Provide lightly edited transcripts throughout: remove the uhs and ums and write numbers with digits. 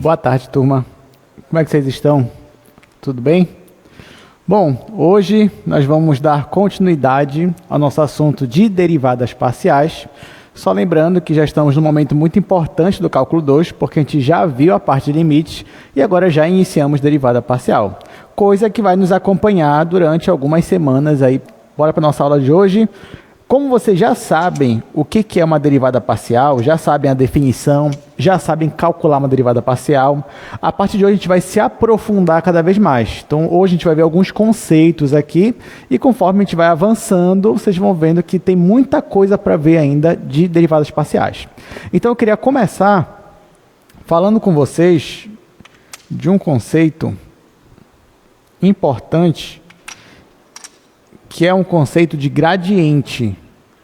Boa tarde, turma. Como é que vocês estão? Tudo bem? Bom, hoje nós vamos dar continuidade ao nosso assunto de derivadas parciais. Só lembrando que já estamos num momento muito importante do cálculo 2, porque a gente já viu a parte de limites e agora já iniciamos derivada parcial. Coisa que vai nos acompanhar durante algumas semanas aí. Bora para a nossa aula de hoje. Como vocês já sabem o que é uma derivada parcial, já sabem a definição, já sabem calcular uma derivada parcial, a partir de hoje a gente vai se aprofundar cada vez mais. Então hoje a gente vai ver alguns conceitos aqui e conforme a gente vai avançando, vocês vão vendo que tem muita coisa para ver ainda de derivadas parciais. Então eu queria começar falando com vocês de um conceito importante, que é um conceito de gradiente.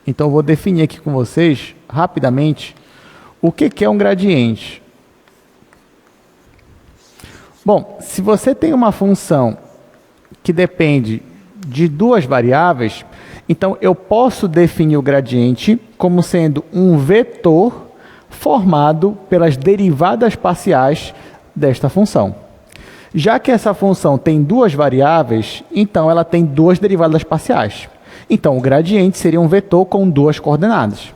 Então, eu vou definir aqui com vocês, rapidamente, o que é um gradiente. Bom, se você tem uma função que depende de duas variáveis, então eu posso definir o gradiente como sendo um vetor formado pelas derivadas parciais desta função. Já que essa função tem duas variáveis, então ela tem duas derivadas parciais. Então, o gradiente seria um vetor com duas coordenadas.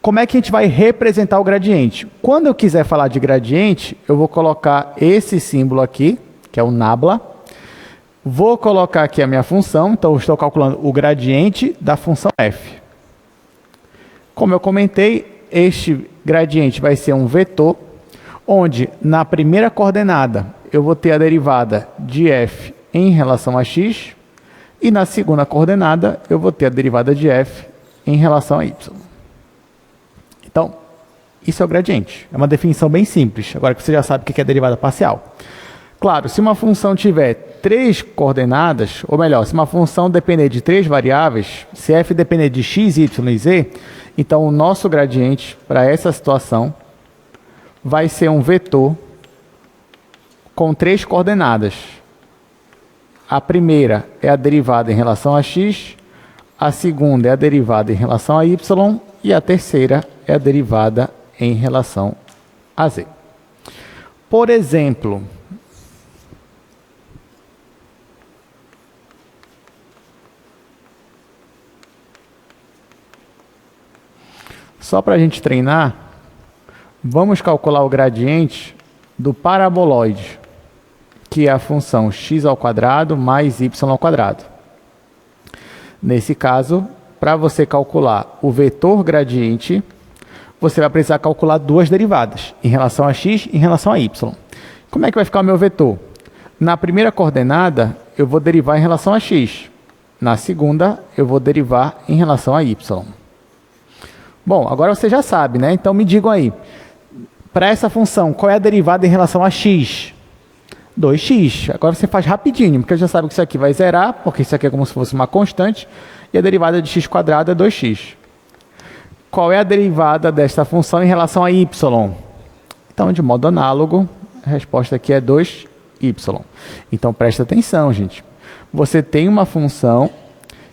Como é que a gente vai representar o gradiente? Quando eu quiser falar de gradiente, eu vou colocar esse símbolo aqui, que é o nabla. Vou colocar aqui a minha função, então eu estou calculando o gradiente da função f. Como eu comentei, este gradiente vai ser um vetor, onde na primeira coordenada eu vou ter a derivada de f em relação a x, e na segunda coordenada eu vou ter a derivada de f em relação a y. Então, isso é o gradiente. É uma definição bem simples, agora que você já sabe o que é derivada parcial. Claro, se uma função tiver três coordenadas, ou melhor, se uma função depender de três variáveis, se f depender de x, y e z, então o nosso gradiente para essa situação vai ser um vetor com três coordenadas. A primeira é a derivada em relação a x, a segunda é a derivada em relação a y e a terceira é a derivada em relação a z. Por exemplo, só para a gente treinar, vamos calcular o gradiente do paraboloide, que é a função x² mais y². Nesse caso, para você calcular o vetor gradiente, você vai precisar calcular duas derivadas, em relação a x e em relação a y. Como é que vai ficar o meu vetor? Na primeira coordenada, eu vou derivar em relação a x. Na segunda, eu vou derivar em relação a y. Bom, agora você já sabe, né? Então me digam aí, para essa função, qual é a derivada em relação a x? 2x. Agora você faz rapidinho, porque já sabe que isso aqui vai zerar, porque isso aqui é como se fosse uma constante, e a derivada de x² é 2x. Qual é a derivada desta função em relação a y? Então, de modo análogo, a resposta aqui é 2y. Então, presta atenção, gente. Você tem uma função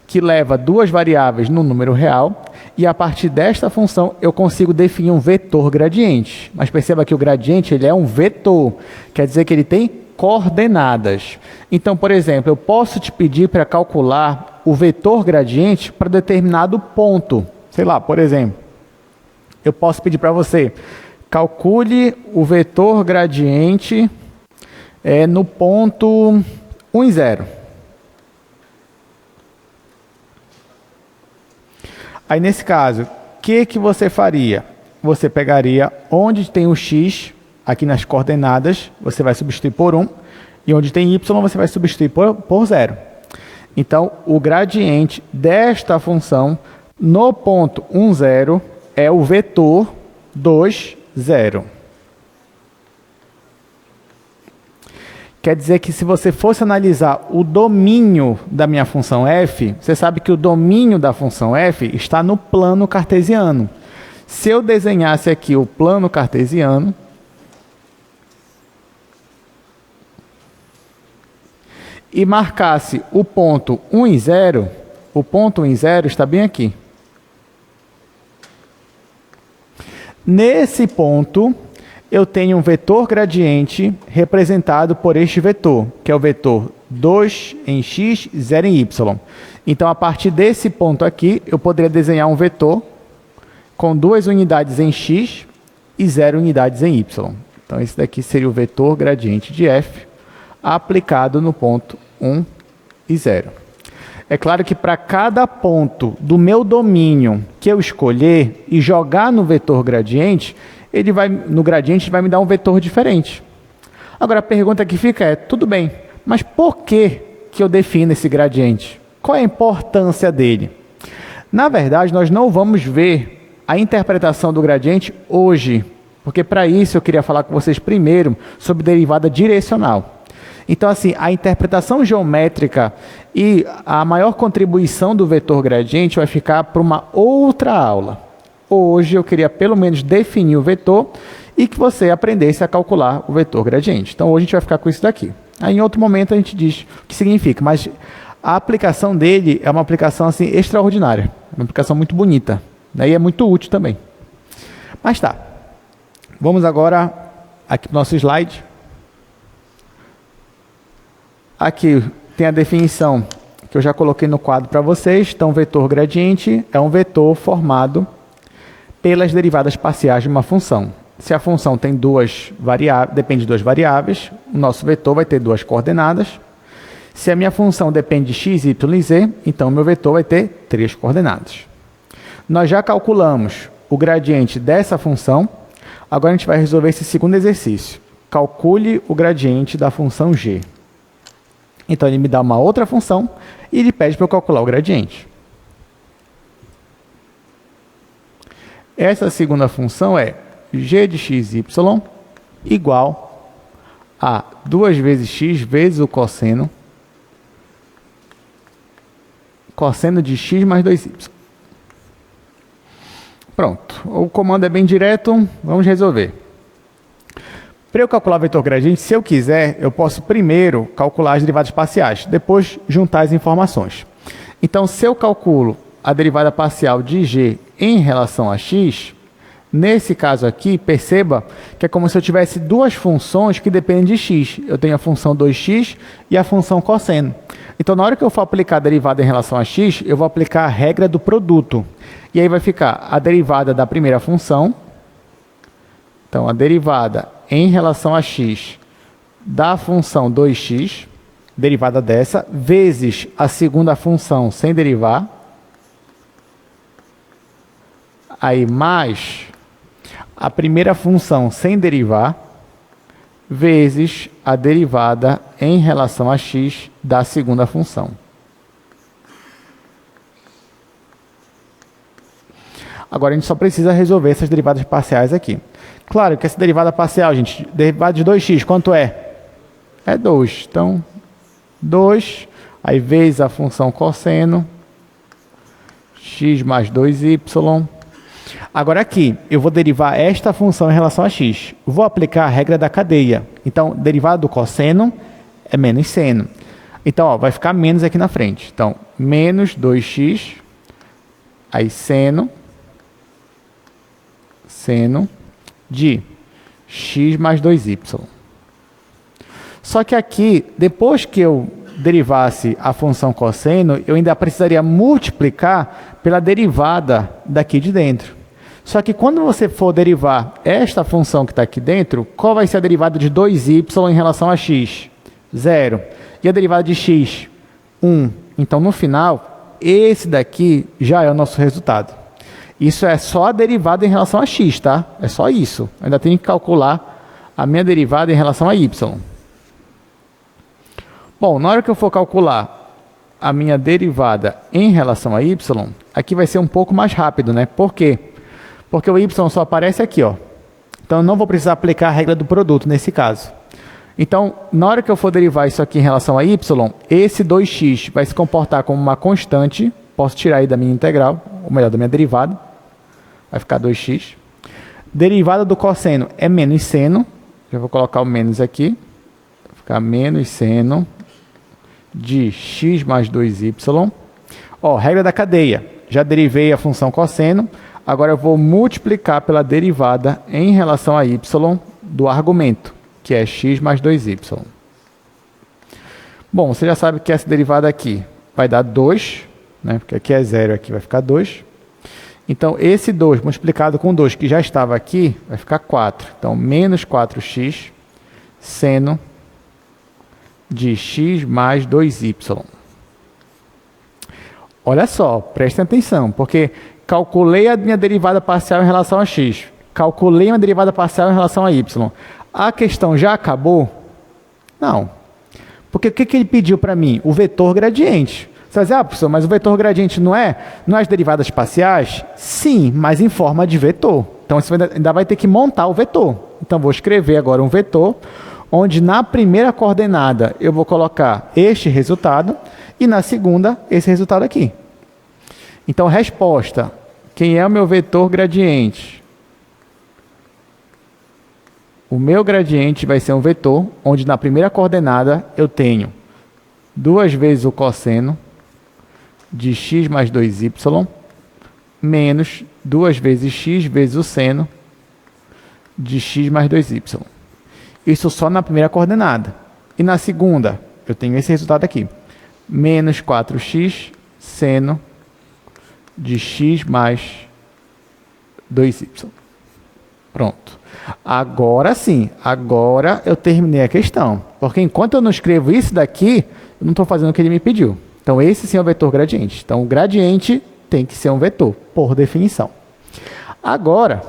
que leva duas variáveis no número real, e a partir desta função eu consigo definir um vetor gradiente. Mas perceba que o gradiente ele é um vetor, quer dizer que ele tem coordenadas. Então, por exemplo, eu posso te pedir para calcular o vetor gradiente para determinado ponto. Sei lá, por exemplo, eu posso pedir para você, calcule o vetor gradiente no ponto 1 e 0. Aí, nesse caso, o que você faria? Você pegaria onde tem o x, aqui nas coordenadas, você vai substituir por 1, e onde tem y, você vai substituir por 0. Então, o gradiente desta função, no ponto 1, 0, é o vetor 2, 0. Quer dizer que se você fosse analisar o domínio da minha função f, você sabe que o domínio da função f está no plano cartesiano. Se eu desenhasse aqui o plano cartesiano, e marcasse o ponto 1 e 0, o ponto 1 e 0 está bem aqui. Nesse ponto, eu tenho um vetor gradiente representado por este vetor, que é o vetor 2 em x, 0 em y. Então, a partir desse ponto aqui, eu poderia desenhar um vetor com 2 unidades em x e 0 unidades em y. Então, esse daqui seria o vetor gradiente de f aplicado no ponto 1 e 0. É claro que para cada ponto do meu domínio que eu escolher e jogar no vetor gradiente, no gradiente vai me dar um vetor diferente. Agora a pergunta que fica é, tudo bem, mas por que eu defino esse gradiente? Qual é a importância dele? Na verdade, nós não vamos ver a interpretação do gradiente hoje, porque para isso eu queria falar com vocês primeiro sobre derivada direcional. Então, assim, a interpretação geométrica e a maior contribuição do vetor gradiente vai ficar para uma outra aula. Hoje eu queria pelo menos definir o vetor e que você aprendesse a calcular o vetor gradiente. Então, hoje a gente vai ficar com isso daqui. Aí, em outro momento, a gente diz o que significa, mas a aplicação dele é uma aplicação assim, extraordinária, uma aplicação muito bonita, né? E é muito útil também. Mas tá, vamos agora aqui para o nosso slide. Aqui tem a definição que eu já coloquei no quadro para vocês. Então, vetor gradiente é um vetor formado pelas derivadas parciais de uma função. Se a função tem depende de duas variáveis, o nosso vetor vai ter duas coordenadas. Se a minha função depende de x, y e z, então o meu vetor vai ter 3 coordenadas. Nós já calculamos o gradiente dessa função. Agora a gente vai resolver esse segundo exercício. Calcule o gradiente da função g. Então, ele me dá uma outra função e ele pede para eu calcular o gradiente. Essa segunda função é g de x, y igual a 2 vezes x vezes o cosseno de x mais 2y. Pronto. O comando é bem direto, vamos resolver. Para eu calcular o vetor gradiente, se eu quiser, eu posso primeiro calcular as derivadas parciais, depois juntar as informações. Então, se eu calculo a derivada parcial de g em relação a x, nesse caso aqui, perceba que é como se eu tivesse duas funções que dependem de x. Eu tenho a função 2x e a função cosseno. Então, na hora que eu for aplicar a derivada em relação a x, eu vou aplicar a regra do produto. E aí vai ficar a derivada da primeira função. Então, a derivada em relação a x da função 2x, derivada dessa, vezes a segunda função sem derivar, aí mais a primeira função sem derivar, vezes a derivada em relação a x da segunda função. Agora a gente só precisa resolver essas derivadas parciais aqui. Claro que essa derivada parcial, gente, derivada de 2x, quanto é? É 2. Então, 2, aí vezes a função cosseno, x mais 2y. Agora aqui, eu vou derivar esta função em relação a x. Vou aplicar a regra da cadeia. Então, derivada do cosseno é menos seno. Então, ó, vai ficar menos aqui na frente. Então, menos 2x, aí seno de x mais 2y. Só que aqui, depois que eu derivasse a função cosseno, eu ainda precisaria multiplicar pela derivada daqui de dentro. Só que quando você for derivar esta função que está aqui dentro, qual vai ser a derivada de 2y em relação a x? 0. E a derivada de x? 1. Então, no final, esse daqui já é o nosso resultado. Isso é só a derivada em relação a x, tá? É só isso. Ainda tenho que calcular a minha derivada em relação a y. Bom, na hora que eu for calcular a minha derivada em relação a y, aqui vai ser um pouco mais rápido, né? Por quê? Porque o y só aparece aqui, ó. Então, eu não vou precisar aplicar a regra do produto nesse caso. Então, na hora que eu for derivar isso aqui em relação a y, esse 2x vai se comportar como uma constante. Posso tirar aí da minha integral, ou melhor, da minha derivada. Vai ficar 2x. Derivada do cosseno é menos seno. Já vou colocar o menos aqui. Vai ficar menos seno de x mais 2y. Ó, regra da cadeia. Já derivei a função cosseno. Agora eu vou multiplicar pela derivada em relação a y do argumento, que é x mais 2y. Bom, você já sabe que essa derivada aqui vai dar 2, né? Porque aqui é 0, aqui vai ficar 2. Então, esse 2 multiplicado com 2, que já estava aqui, vai ficar 4. Então, menos 4x seno de x mais 2y. Olha só, prestem atenção, porque calculei a minha derivada parcial em relação a x. Calculei uma derivada parcial em relação a y. A questão já acabou? Não. Porque o que ele pediu para mim? O vetor gradiente. Você vai dizer, professor, mas o vetor gradiente não é as derivadas parciais? Sim, mas em forma de vetor. Então, você ainda vai ter que montar o vetor. Então, vou escrever agora um vetor, onde na primeira coordenada eu vou colocar este resultado e na segunda esse resultado aqui. Então, resposta. Quem é o meu vetor gradiente? O meu gradiente vai ser um vetor, onde na primeira coordenada eu tenho 2 vezes o cosseno de x mais 2y, menos 2 vezes x vezes o seno de x mais 2y. Isso só na primeira coordenada. E na segunda, eu tenho esse resultado aqui. Menos 4x seno de x mais 2y. Pronto. Agora sim, agora eu terminei a questão. Porque enquanto eu não escrevo isso daqui, eu não estou fazendo o que ele me pediu. Então, esse sim é o vetor gradiente. Então, o gradiente tem que ser um vetor, por definição. Agora,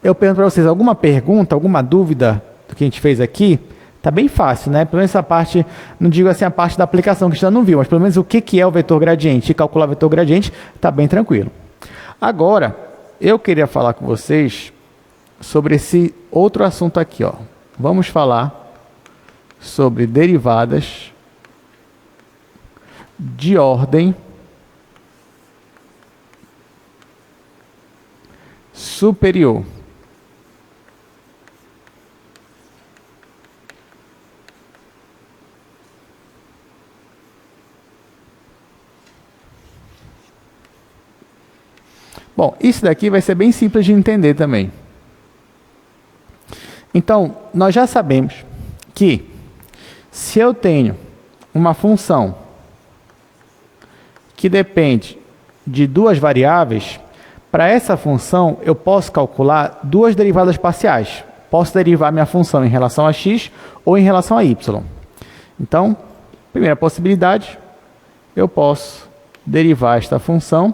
eu pergunto para vocês alguma pergunta, alguma dúvida do que a gente fez aqui? Está bem fácil, né? Pelo menos essa parte, não digo assim a parte da aplicação que a gente ainda não viu, mas pelo menos o que é o vetor gradiente e calcular o vetor gradiente está bem tranquilo. Agora, eu queria falar com vocês sobre esse outro assunto aqui, ó. Vamos falar sobre derivadas de ordem superior. Bom, isso daqui vai ser bem simples de entender também. Então, nós já sabemos que se eu tenho uma função que depende de duas variáveis, para essa função eu posso calcular duas derivadas parciais. Posso derivar minha função em relação a x ou em relação a y. Então, primeira possibilidade, eu posso derivar esta função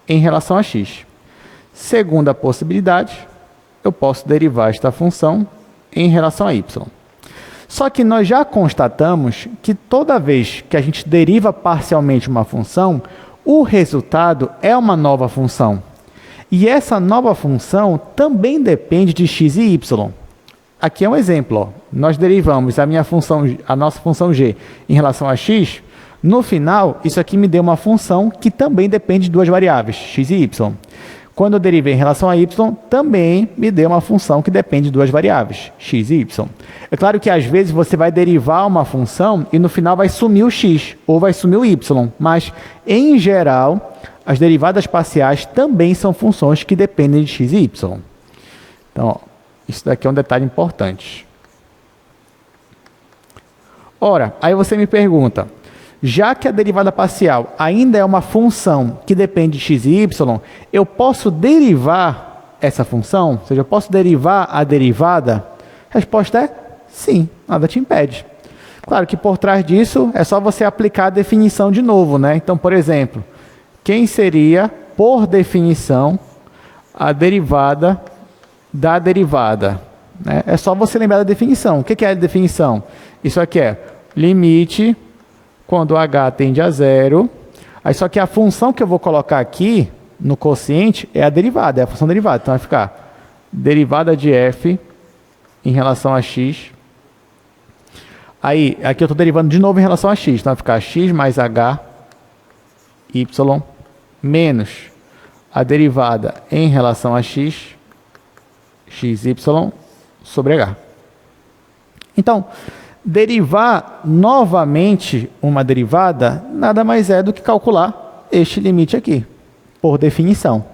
em relação a x. Segunda possibilidade, eu posso derivar esta função em relação a y. Só que nós já constatamos que toda vez que a gente deriva parcialmente uma função, o resultado é uma nova função. E essa nova função também depende de x e y. Aqui é um exemplo. Ó. Nós derivamos a nossa função g em relação a x. No final, isso aqui me deu uma função que também depende de duas variáveis, x e y. Quando eu derivei em relação a y, também me deu uma função que depende de duas variáveis, x e y. É claro que às vezes você vai derivar uma função e no final vai sumir o x ou vai sumir o y, mas em geral, as derivadas parciais também são funções que dependem de x e y. Então, ó, isso daqui é um detalhe importante. Ora, aí você me pergunta, já que a derivada parcial ainda é uma função que depende de x e y, eu posso derivar essa função? Ou seja, eu posso derivar a derivada? A resposta é sim, nada te impede. Claro que por trás disso é só você aplicar a definição de novo, né? Então, por exemplo, quem seria, por definição, a derivada da derivada? Né? É só você lembrar da definição. O que é a definição? Isso aqui é limite quando h tende a zero. Aí só que a função que eu vou colocar aqui no quociente é a derivada, é a função derivada. Então vai ficar derivada de f em relação a x. Aí, aqui eu estou derivando de novo em relação a x. Então vai ficar x mais h y menos a derivada em relação a x, xy sobre h. Então, derivar novamente uma derivada nada mais é do que calcular este limite aqui, por definição.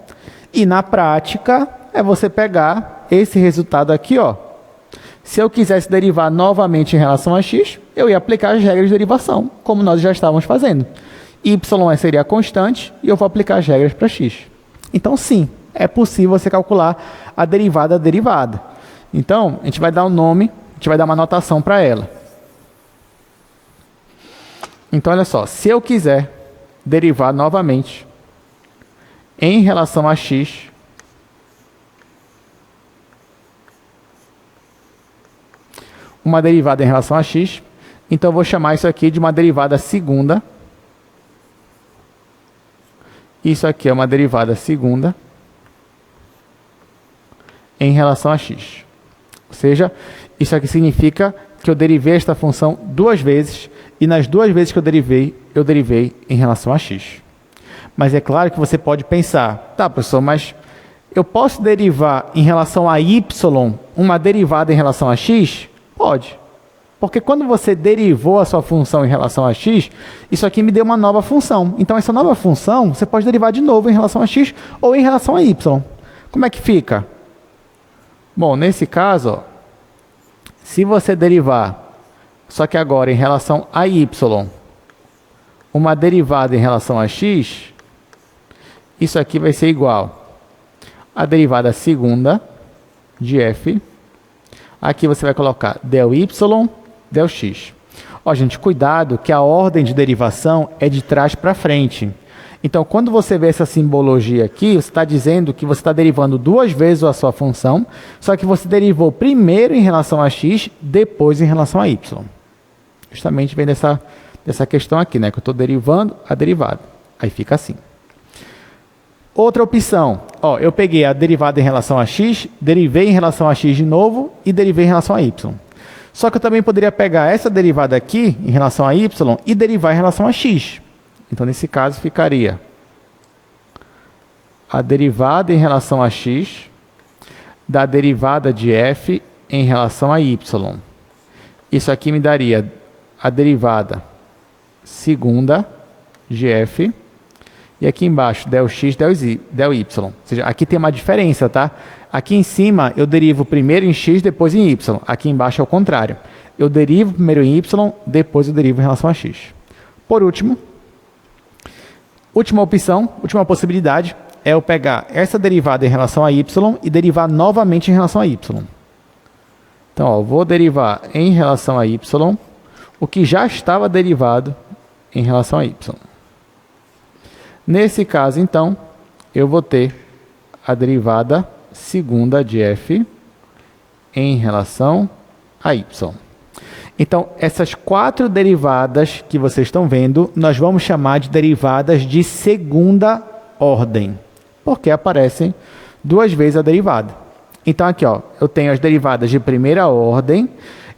E na prática, é você pegar esse resultado aqui, ó. Se eu quisesse derivar novamente em relação a x, eu ia aplicar as regras de derivação, como nós já estávamos fazendo. Y seria a constante e eu vou aplicar as regras para x. Então, sim, é possível você calcular a derivada da derivada. Então, a gente vai dar um nome, a gente vai dar uma notação para ela. Então, olha só, se eu quiser derivar novamente em relação a x, uma derivada em relação a x, então eu vou chamar isso aqui de uma derivada segunda. Isso aqui é uma derivada segunda em relação a x. Ou seja, isso aqui significa que eu derivei esta função duas vezes, e nas duas vezes que eu derivei em relação a x. Mas é claro que você pode pensar, tá, professor, mas eu posso derivar em relação a y uma derivada em relação a x? Pode. Porque quando você derivou a sua função em relação a x, isso aqui me deu uma nova função. Então, essa nova função, você pode derivar de novo em relação a x ou em relação a y. Como é que fica? Bom, nesse caso, ó, se você derivar, só que agora em relação a y, uma derivada em relação a x, isso aqui vai ser igual a derivada segunda de f. Aqui você vai colocar del y, del x. Ó, gente, cuidado que a ordem de derivação é de trás para frente. Então, quando você vê essa simbologia aqui, você está dizendo que você está derivando duas vezes a sua função, só que você derivou primeiro em relação a x, depois em relação a y. Justamente vem dessa questão aqui, né? Que eu estou derivando a derivada. Aí fica assim. Outra opção, ó, eu peguei a derivada em relação a x, derivei em relação a x de novo e derivei em relação a y. Só que eu também poderia pegar essa derivada aqui em relação a y e derivar em relação a x. Então, nesse caso, ficaria a derivada em relação a x da derivada de f em relação a y. Isso aqui me daria a derivada segunda de f. E aqui embaixo, del x, del y. Ou seja, aqui tem uma diferença, tá? Aqui em cima, eu derivo primeiro em x, depois em y. Aqui embaixo é o contrário. Eu derivo primeiro em y, depois eu derivo em relação a x. Por último, última opção, última possibilidade, é eu pegar essa derivada em relação a y e derivar novamente em relação a y. Então, ó, vou derivar em relação a y o que já estava derivado em relação a y. Nesse caso, então, eu vou ter a derivada segunda de f em relação a y. Então, essas quatro derivadas que vocês estão vendo, nós vamos chamar de derivadas de segunda ordem, porque aparecem duas vezes a derivada. Então, aqui, ó, eu tenho as derivadas de primeira ordem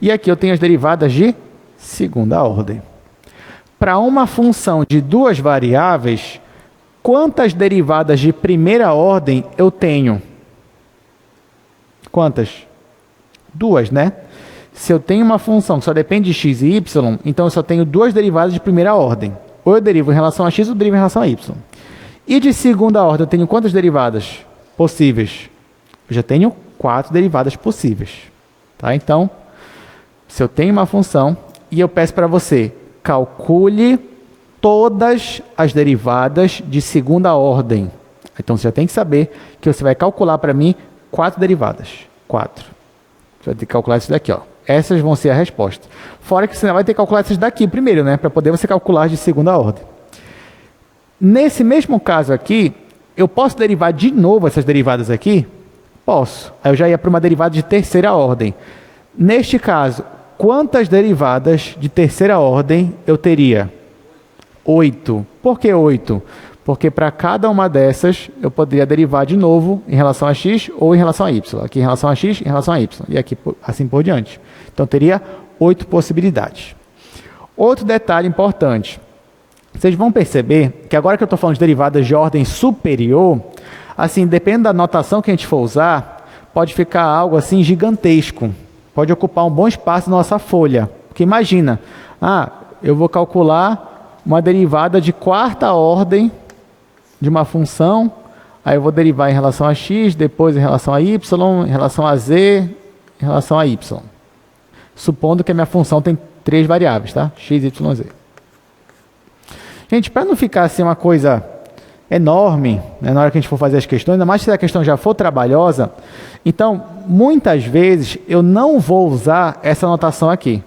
e aqui eu tenho as derivadas de segunda ordem. Para uma função de duas variáveis, quantas derivadas de primeira ordem eu tenho? Quantas? Duas, né? Se eu tenho uma função que só depende de x e y, então eu só tenho duas derivadas de primeira ordem. Ou eu derivo em relação a x ou eu derivo em relação a y. E de segunda ordem eu tenho quantas derivadas possíveis? Eu já tenho 4 derivadas possíveis. Tá? Então, se eu tenho uma função e eu peço para você, calcule todas as derivadas de segunda ordem. Então, você já tem que saber que você vai calcular para mim 4 derivadas. 4. Você vai ter que calcular isso daqui, ó. Essas vão ser a resposta. Fora que você vai ter que calcular essas daqui primeiro, né? Para poder você calcular de segunda ordem. Nesse mesmo caso aqui, eu posso derivar de novo essas derivadas aqui? Posso. Aí eu já ia para uma derivada de terceira ordem. Neste caso, quantas derivadas de terceira ordem eu teria? 8. Por que 8? Porque para cada uma dessas, eu poderia derivar de novo em relação a x ou em relação a y. Aqui em relação a x, em relação a y. E aqui assim por diante. Então, teria 8 possibilidades. Outro detalhe importante. Vocês vão perceber que agora que eu estou falando de derivadas de ordem superior, assim, dependendo da notação que a gente for usar, pode ficar algo assim gigantesco. Pode ocupar um bom espaço na nossa folha. Porque imagina, eu vou calcular uma derivada de quarta ordem de uma função, Aí eu vou derivar em relação a x, depois em relação a y, em relação a z, em relação a y. Supondo que a minha função tem 3 variáveis, tá? X, y, z. Gente, para não ficar assim uma coisa enorme, né, na hora que a gente for fazer as questões, ainda mais se a questão já for trabalhosa, então, muitas vezes, eu não vou usar essa notação aqui.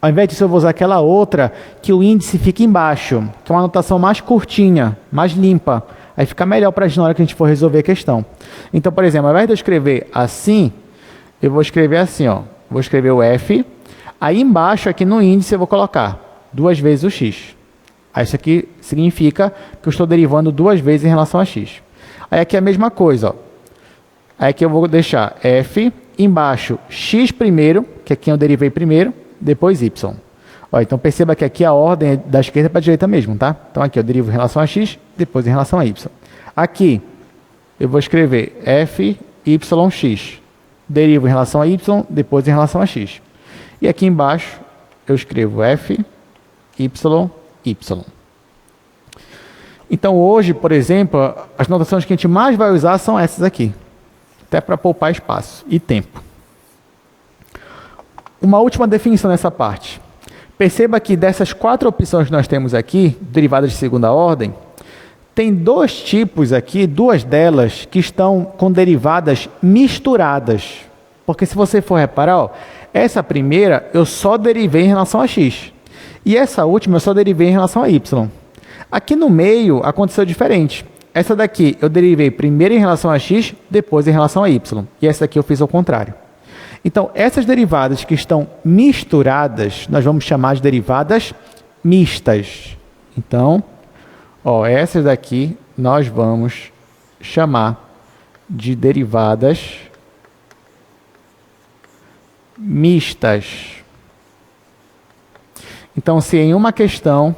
Ao invés disso, eu vou usar aquela outra que o índice fica embaixo, que é uma notação mais curtinha, mais limpa. Aí fica melhor para a gente na hora que a gente for resolver a questão. Então, por exemplo, ao invés de eu escrever assim, eu vou escrever assim, ó. Vou escrever o f, aí embaixo, aqui no índice, eu vou colocar 2 vezes o x. Aí isso aqui significa que eu estou derivando 2 vezes em relação a x. Aí aqui é a mesma coisa, ó. Aí aqui eu vou deixar f, embaixo x primeiro, que aqui eu derivei primeiro, depois y. Ó, então perceba que aqui a ordem é da esquerda para a direita mesmo, tá? Então aqui eu derivo em relação a x, depois em relação a y. Aqui eu vou escrever f, y, x. Derivo em relação a y, depois em relação a x. E aqui embaixo eu escrevo f, y, y. Então hoje, por exemplo, as notações que a gente mais vai usar são essas aqui. Até para poupar espaço e tempo. Uma última definição nessa parte. Perceba que dessas 4 opções que nós temos aqui, derivadas de segunda ordem, tem 2 tipos aqui, 2 delas, que estão com derivadas misturadas. Porque se você for reparar, ó, essa primeira eu só derivei em relação a x. E essa última eu só derivei em relação a y. Aqui no meio aconteceu diferente. Essa daqui eu derivei primeiro em relação a x, depois em relação a y. E essa daqui eu fiz ao contrário. Então, essas derivadas que estão misturadas, nós vamos chamar de derivadas mistas. Então, ó, essas daqui nós vamos chamar de derivadas mistas. Então, se em uma questão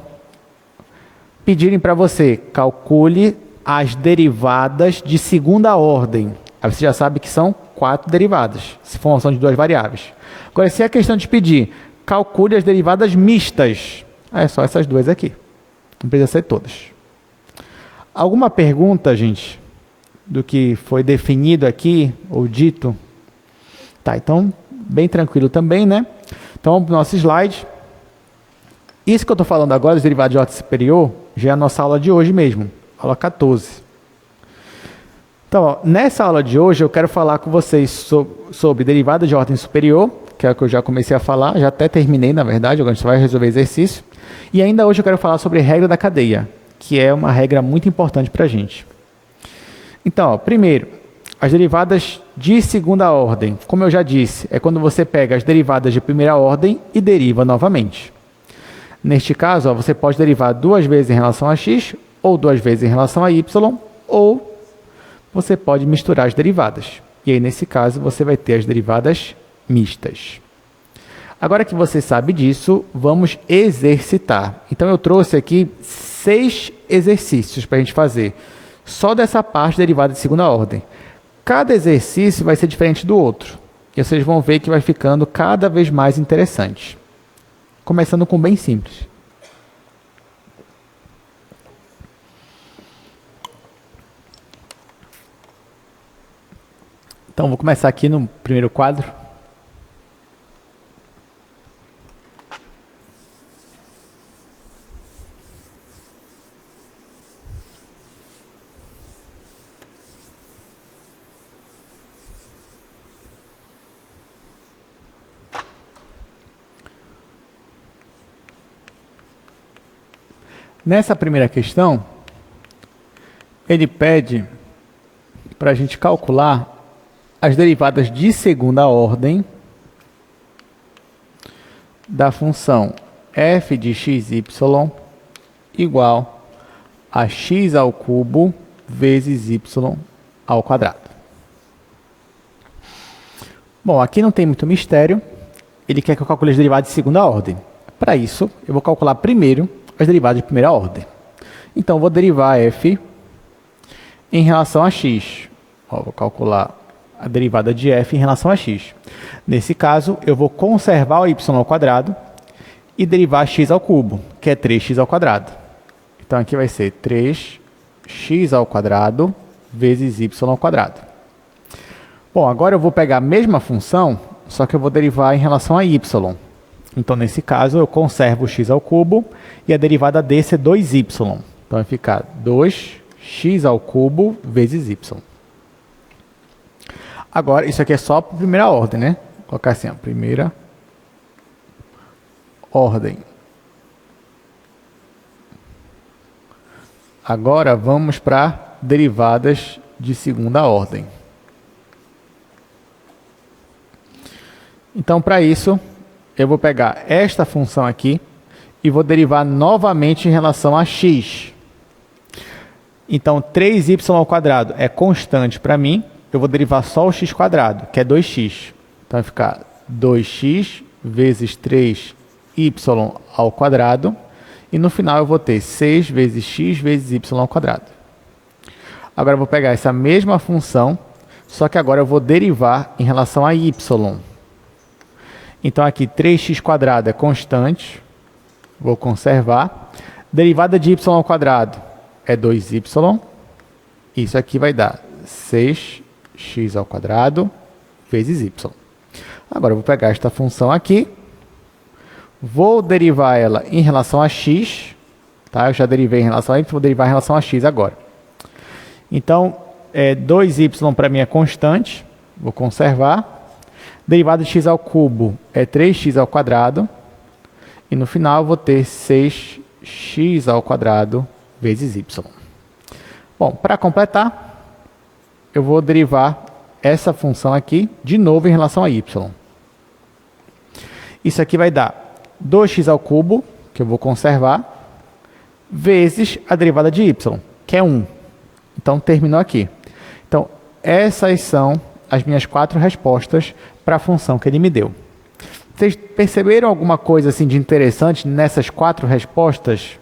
pedirem para você calcule as derivadas de segunda ordem, aí você já sabe que são 4 derivadas, se for uma função de 2 variáveis. Agora, se a questão te pedir, calcule as derivadas mistas, é só essas 2 aqui. Não precisa ser todas. Alguma pergunta, gente, do que foi definido aqui, ou dito? Tá, então, bem tranquilo também, né? Então, vamos para o nosso slide. Isso que eu estou falando agora, os derivados de ordem superior, já é a nossa aula de hoje mesmo, aula 14. Então, ó, nessa aula de hoje eu quero falar com vocês sobre derivadas de ordem superior, que é o que eu já comecei a falar, já até terminei, na verdade, agora a gente vai resolver exercício. E ainda hoje eu quero falar sobre regra da cadeia, que é uma regra muito importante para a gente. Então, ó, primeiro, as derivadas de segunda ordem, como eu já disse, é quando você pega as derivadas de primeira ordem e deriva novamente. Neste caso, ó, você pode derivar 2 vezes em relação a x, ou 2 vezes em relação a y, ou você pode misturar as derivadas. E aí, nesse caso, você vai ter as derivadas mistas. Agora que você sabe disso, vamos exercitar. Então, eu trouxe aqui 6 exercícios para a gente fazer, só dessa parte derivada de segunda ordem. Cada exercício vai ser diferente do outro. E vocês vão ver que vai ficando cada vez mais interessante. Começando com bem simples. Então, vou começar aqui no primeiro quadro. Nessa primeira questão, ele pede para a gente calcular as derivadas de segunda ordem da função f de xy igual a x ao cubo vezes y ao quadrado. Bom, aqui não tem muito mistério. Ele quer que eu calcule as derivadas de segunda ordem. Para isso, eu vou calcular primeiro as derivadas de primeira ordem. Então, eu vou derivar f em relação a x. Ó, vou calcular a derivada de f em relação a x. Nesse caso, eu vou conservar o y ao quadrado e derivar x ao cubo, que é 3x ao quadrado. Então, aqui vai ser 3x ao quadrado vezes y ao quadrado. Bom, agora eu vou pegar a mesma função, só que eu vou derivar em relação a y. Então, nesse caso, eu conservo o x ao cubo e a derivada desse é 2y. Então, vai ficar 2x ao cubo vezes y. Agora, isso aqui é só para a primeira ordem, né? Vou colocar assim, a primeira ordem. Agora, vamos para derivadas de segunda ordem. Então, para isso, eu vou pegar esta função aqui e vou derivar novamente em relação a x. Então, 3y ao quadrado é constante para mim. Eu vou derivar só o x quadrado, que é 2x. Então, vai ficar 2x vezes 3y ao quadrado. E no final eu vou ter 6 vezes x vezes y ao quadrado. Agora eu vou pegar essa mesma função, só que agora eu vou derivar em relação a y. Então aqui 3x quadrado é constante, vou conservar. Derivada de y ao quadrado é 2y. Isso aqui vai dar 6x ao quadrado vezes y. Agora eu vou pegar esta função aqui, vou derivar ela em relação a x, tá? Eu já derivei em relação a y, vou derivar em relação a x agora. Então, 2y para mim é constante, vou conservar. Derivada de x ao cubo é 3x ao quadrado. E no final eu vou ter 6x ao quadrado vezes y. Bom, para completar, eu vou derivar essa função aqui de novo em relação a y. Isso aqui vai dar 2x ao cubo, que eu vou conservar, vezes a derivada de y, que é 1. Então, terminou aqui. Então, essas são as minhas 4 respostas para a função que ele me deu. Vocês perceberam alguma coisa assim de interessante nessas 4 respostas?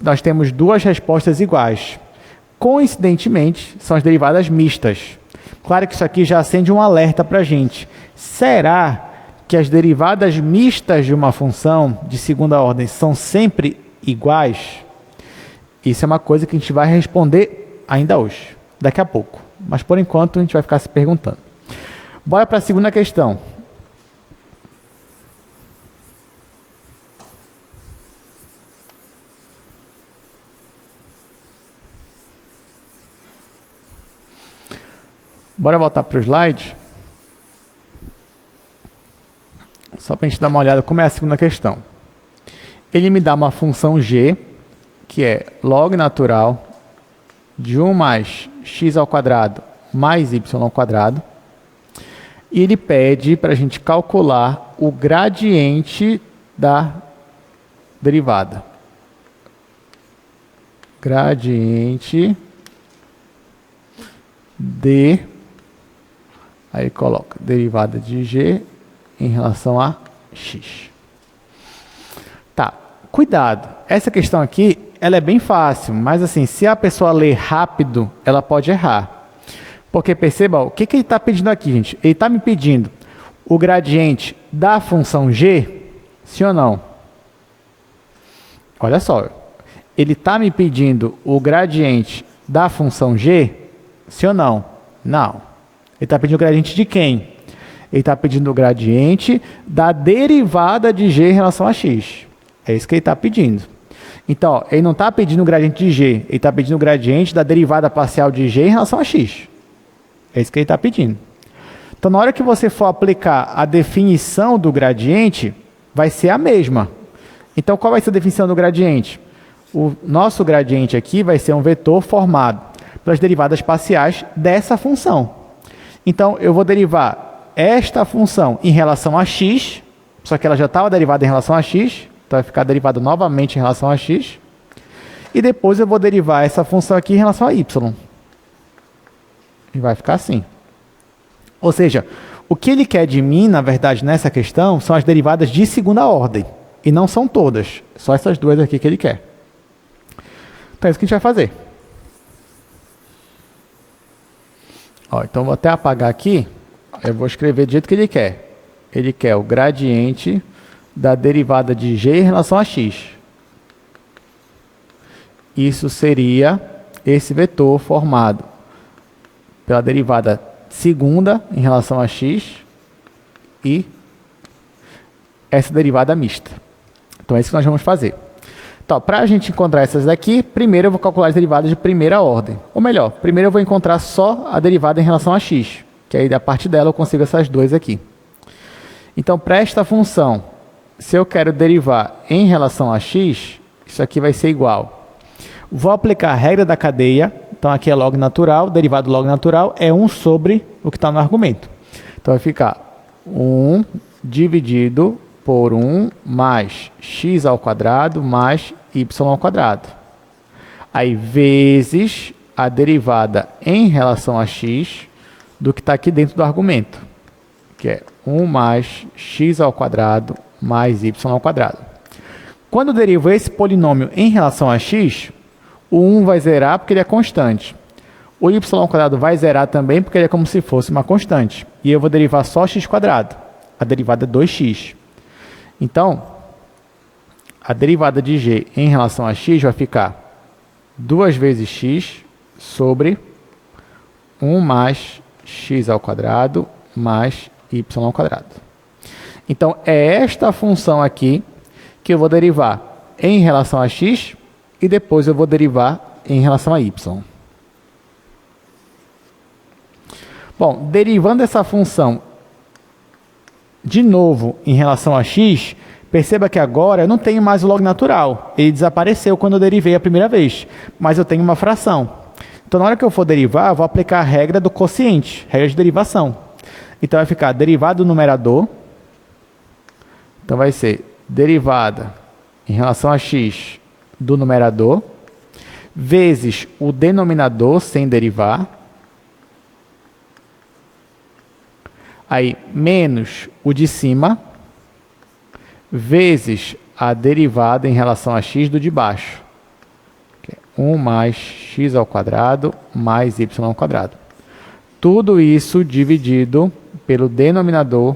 Nós temos 2 respostas iguais. Coincidentemente, são as derivadas mistas. Claro que isso aqui já acende um alerta para a gente. Será que as derivadas mistas de uma função de segunda ordem são sempre iguais? Isso é uma coisa que a gente vai responder ainda hoje, daqui a pouco. Mas, por enquanto, a gente vai ficar se perguntando. Bora para a segunda questão. Bora voltar para o slide. Só para a gente dar uma olhada como é a segunda questão. Ele me dá uma função g, que é log natural de 1 mais x ao quadrado mais y ao quadrado. E ele pede para a gente calcular o gradiente da derivada. Gradiente de... Aí coloca derivada de g em relação a x. Tá, cuidado. Essa questão aqui, ela é bem fácil, mas assim, se a pessoa ler rápido, ela pode errar. Porque perceba, o que ele está pedindo aqui, gente? Ele está me pedindo o gradiente da função g, sim ou não? Olha só, ele está me pedindo o gradiente da função g, sim ou não? Não. Ele está pedindo o gradiente de quem? Ele está pedindo o gradiente da derivada de g em relação a x. É isso que ele está pedindo. Então, ó, ele não está pedindo o gradiente de g, ele está pedindo o gradiente da derivada parcial de g em relação a x. É isso que ele está pedindo. Então, na hora que você for aplicar a definição do gradiente, vai ser a mesma. Então, qual vai ser a definição do gradiente? O nosso gradiente aqui vai ser um vetor formado pelas derivadas parciais dessa função. Então, eu vou derivar esta função em relação a x, só que ela já estava derivada em relação a x, então vai ficar derivada novamente em relação a x. E depois eu vou derivar essa função aqui em relação a y. E vai ficar assim. Ou seja, o que ele quer de mim, na verdade, nessa questão, são as derivadas de segunda ordem. E não são todas. Só essas duas aqui que ele quer. Então é isso que a gente vai fazer. Ó, então vou até apagar aqui. Eu vou escrever do jeito que ele quer. Ele quer o gradiente da derivada de g em relação a x. Isso seria esse vetor formado pela derivada segunda em relação a x e essa derivada mista. Então é isso que nós vamos fazer. Então, para a gente encontrar essas daqui, primeiro eu vou calcular as derivadas de primeira ordem. Ou melhor, primeiro eu vou encontrar só a derivada em relação a x, que aí a partir dela eu consigo essas duas aqui. Então, para esta função, se eu quero derivar em relação a x, isso aqui vai ser igual. Vou aplicar a regra da cadeia. Então, aqui é log natural, derivado do log natural é 1 sobre o que está no argumento. Então, vai ficar 1 dividido por 1 mais x ao quadrado mais y ao quadrado. Aí, vezes a derivada em relação a x do que está aqui dentro do argumento, que é 1 mais x ao quadrado mais y ao quadrado. Quando eu derivo esse polinômio em relação a x, o 1 vai zerar porque ele é constante. O y ao quadrado vai zerar também porque ele é como se fosse uma constante. E eu vou derivar só x quadrado. A derivada é 2x. Então, a derivada de g em relação a x vai ficar 2 vezes x sobre 1 mais x ao quadrado mais y ao quadrado. Então, é esta função aqui que eu vou derivar em relação a x e depois eu vou derivar em relação a y. Bom, derivando essa função de novo em relação a x, perceba que agora eu não tenho mais o log natural. Ele desapareceu quando eu derivei a primeira vez, mas eu tenho uma fração. Então, na hora que eu for derivar, eu vou aplicar a regra do quociente, regra de derivação. Então, vai ficar derivada do numerador. Então, vai ser derivada em relação a x do numerador, vezes o denominador sem derivar, aí menos o de cima, vezes a derivada em relação a x do de baixo, que é 1 mais x ao quadrado mais y ao quadrado. Tudo isso dividido pelo denominador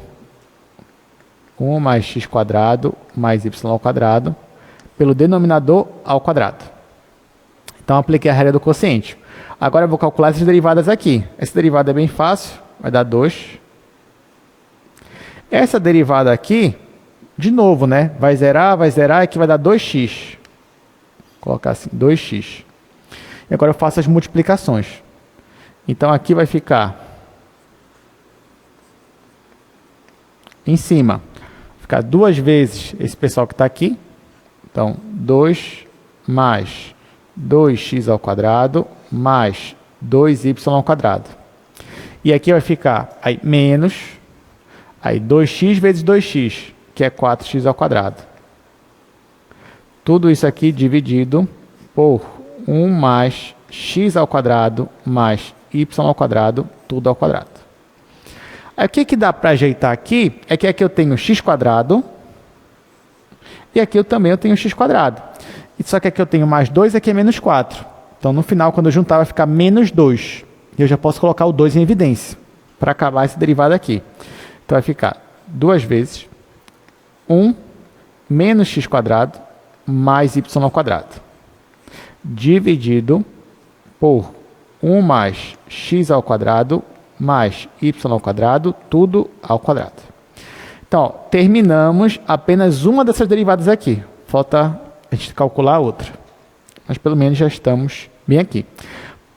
1 mais x quadrado mais y ao quadrado, pelo denominador ao quadrado. Então, apliquei a regra do quociente. Agora, eu vou calcular essas derivadas aqui. Essa derivada é bem fácil, vai dar 2. Essa derivada aqui, de novo, né? Vai zerar, e aqui vai dar 2x. Vou colocar assim, 2x. E agora eu faço as multiplicações. Então, aqui vai ficar em cima, vai ficar 2 vezes esse pessoal que está aqui. Então, 2 mais 2x ao quadrado mais 2y ao quadrado. E aqui vai ficar aí, menos aí 2x vezes 2x, que é 4x ao quadrado. Tudo isso aqui dividido por 1 mais x ao quadrado mais y ao quadrado, tudo ao quadrado. Aí, o que dá para ajeitar aqui é que aqui eu tenho x quadrado e aqui eu também tenho x quadrado. Só que aqui eu tenho mais 2 e aqui é menos 4. Então, no final, quando eu juntar, vai ficar menos 2. E eu já posso colocar o 2 em evidência para acabar esse derivado aqui. Então, vai ficar 2 vezes 1 menos x quadrado mais y ao quadrado, dividido por 1 mais x ao quadrado mais y ao quadrado, tudo ao quadrado. Então, ó, terminamos apenas uma dessas derivadas aqui. Falta a gente calcular a outra. Mas pelo menos já estamos bem aqui.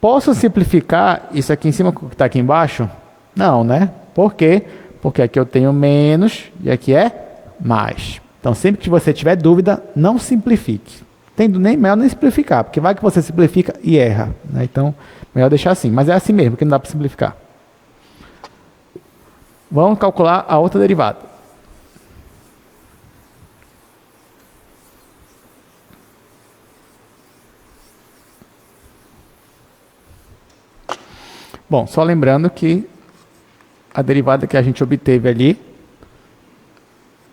Posso simplificar isso aqui em cima que está aqui embaixo? Não, né? Por quê? Porque aqui eu tenho menos e aqui é mais. Então, sempre que você tiver dúvida, não simplifique. Tendo nem melhor nem simplificar, porque vai que você simplifica e erra, né? Então, melhor deixar assim. Mas é assim mesmo, que não dá para simplificar. Vamos calcular a outra derivada. Bom, só lembrando que a derivada que a gente obteve ali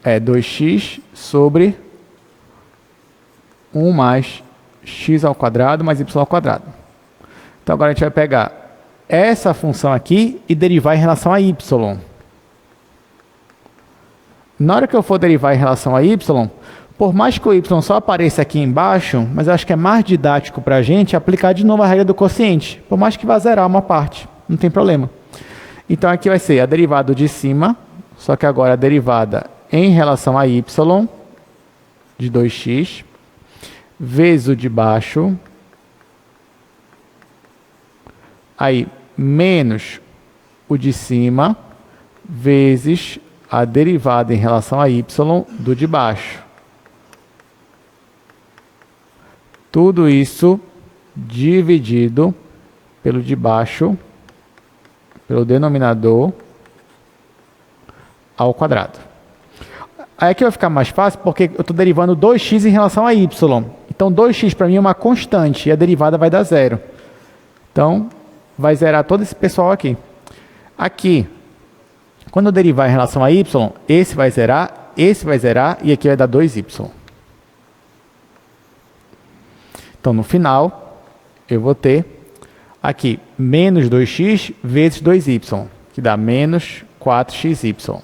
é 2x sobre 1 mais x ao quadrado mais y ao quadrado. Então, agora a gente vai pegar essa função aqui e derivar em relação a y. Na hora que eu for derivar em relação a y, Por mais que o y só apareça aqui embaixo, mas eu acho que é mais didático para a gente aplicar de novo a regra do quociente. Por mais que vá zerar uma parte, não tem problema. Então aqui vai ser a derivada de cima, só que agora a derivada em relação a y de 2x, vezes o de baixo, aí menos o de cima, vezes a derivada em relação a y do de baixo. Tudo isso dividido pelo de baixo, pelo denominador, ao quadrado. Aí aqui vai ficar mais fácil porque eu estou derivando 2x em relação a y. Então 2x para mim é uma constante e a derivada vai dar zero. Então vai zerar todo esse pessoal aqui. Aqui, quando eu derivar em relação a y, esse vai zerar e aqui vai dar 2y. Então no final, eu vou ter aqui menos 2x vezes 2y, que dá menos 4xy,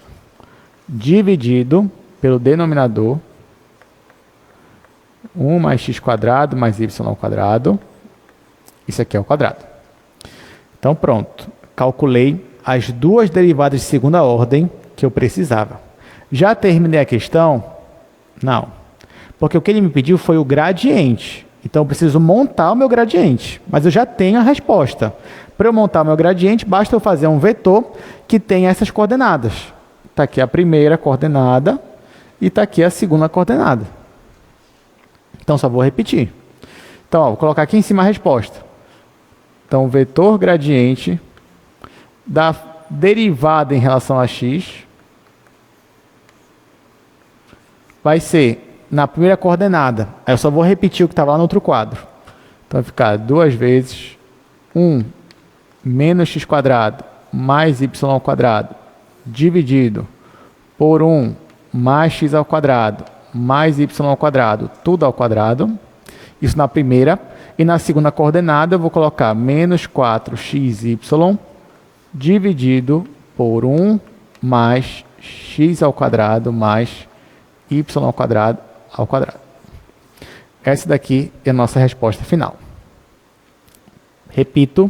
dividido pelo denominador, 1 mais x quadrado mais y ao quadrado. Isso aqui é o quadrado. Então pronto, calculei as duas derivadas de segunda ordem que eu precisava. Já terminei a questão? Não, porque o que ele me pediu foi o gradiente. Então eu preciso montar o meu gradiente, mas eu já tenho a resposta. Para eu montar o meu gradiente, basta eu fazer um vetor que tenha essas coordenadas. Está aqui a primeira coordenada e está aqui a segunda coordenada. Então só vou repetir. Então ó, vou colocar aqui em cima a resposta. Então vetor gradiente da derivada em relação a x vai ser na primeira coordenada. Aí eu só vou repetir o que estava lá no outro quadro. Então vai ficar 2 vezes 1 menos x quadrado mais y ao quadrado dividido por 1 mais x ao quadrado mais y ao quadrado, tudo ao quadrado. Isso na primeira. E na segunda coordenada eu vou colocar menos 4xy dividido por 1 mais x ao quadrado mais y ao quadrado ao quadrado. Essa daqui é a nossa resposta final. Repito,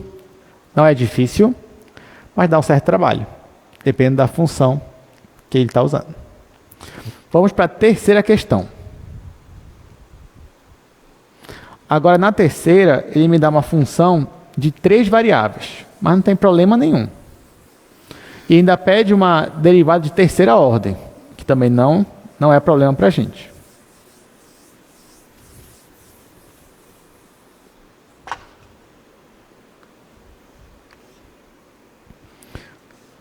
não é difícil, mas dá um certo trabalho. Depende da função que ele está usando. Vamos para a terceira questão. Agora, na terceira, ele me dá uma função de 3 variáveis, mas não tem problema nenhum. E ainda pede uma derivada de terceira ordem, que também não é problema para a gente.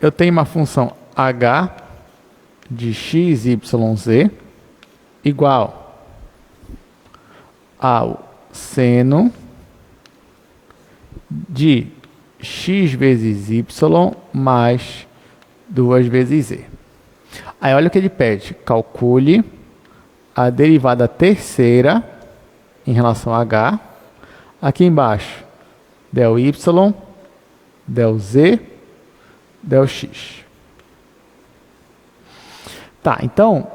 Eu tenho uma função h de x, y, z igual ao seno de x vezes y mais 2 vezes z. Aí olha o que ele pede. Calcule a derivada terceira em relação a h. Aqui embaixo, del y, del z, del x. Tá, então,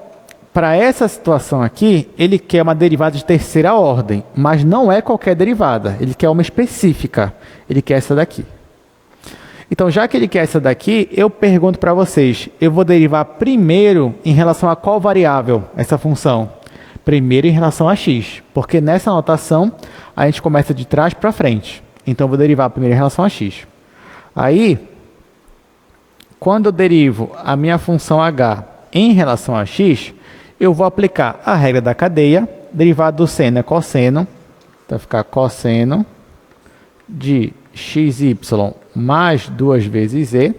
para essa situação aqui, ele quer uma derivada de terceira ordem, mas não é qualquer derivada. Ele quer uma específica. Ele quer essa daqui. Então, já que ele quer essa daqui, eu pergunto para vocês, eu vou derivar primeiro em relação a qual variável essa função? Primeiro em relação a x, porque nessa notação a gente começa de trás para frente. Então, eu vou derivar primeiro em relação a x. Aí, quando eu derivo a minha função h em relação a x, eu vou aplicar a regra da cadeia, derivada do seno é cosseno, então vai ficar cosseno de xy mais 2 vezes z,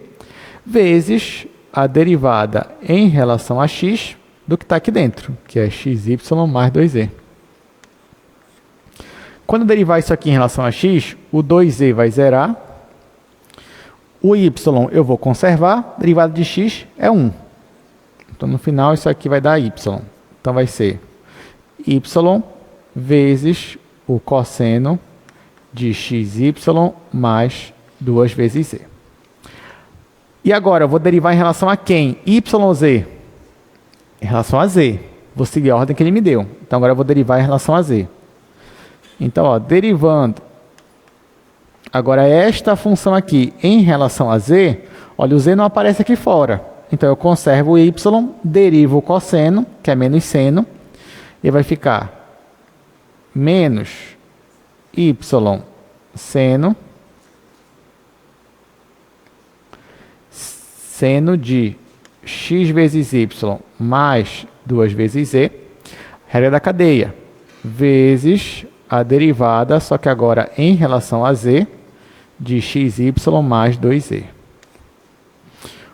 vezes a derivada em relação a x do que está aqui dentro, que é xy mais 2z. Quando eu derivar isso aqui em relação a x, o 2z vai zerar, o y eu vou conservar, derivada de x é 1. Então, no final, isso aqui vai dar y. Então, vai ser y vezes o cosseno de xy mais 2 vezes z. E agora, eu vou derivar em relação a quem? YZ. Em relação a z. vou seguir a ordem que ele me deu. Então agora eu vou derivar em relação a z. Então, ó, derivando agora esta função aqui em relação a z, olha, o z não aparece aqui fora. Então eu conservo o y, derivo o cosseno, que é menos seno, e vai ficar menos y seno de x vezes y mais 2 vezes z, regra da cadeia, vezes a derivada, só que agora em relação a z, de xy mais 2z.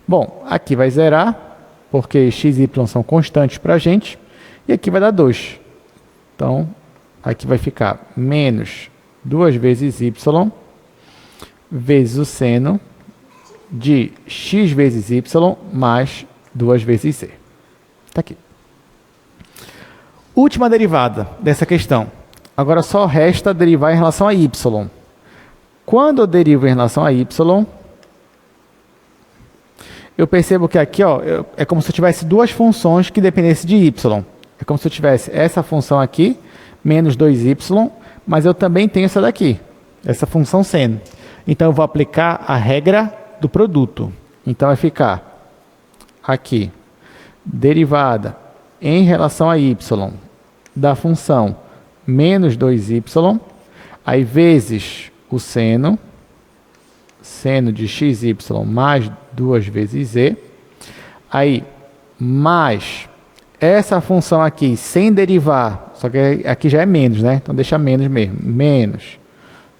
Bom, aqui vai zerar, porque x e y são constantes para a gente, e aqui vai dar 2. Então, aqui vai ficar menos 2 vezes y vezes o seno de x vezes y mais 2 vezes z. Está aqui. Última derivada dessa questão. Agora só resta derivar em relação a y. Quando eu derivo em relação a y, eu percebo que aqui ó, é como se eu tivesse duas funções que dependessem de y. É como se eu tivesse essa função aqui, menos 2y, mas eu também tenho essa daqui, essa função seno. Então eu vou aplicar a regra do produto. Então vai ficar aqui, derivada em relação a y da função menos 2y, aí vezes o seno de xy mais 2 vezes z, aí mais essa função aqui sem derivar, só que aqui já é menos, né? Então deixa menos mesmo, menos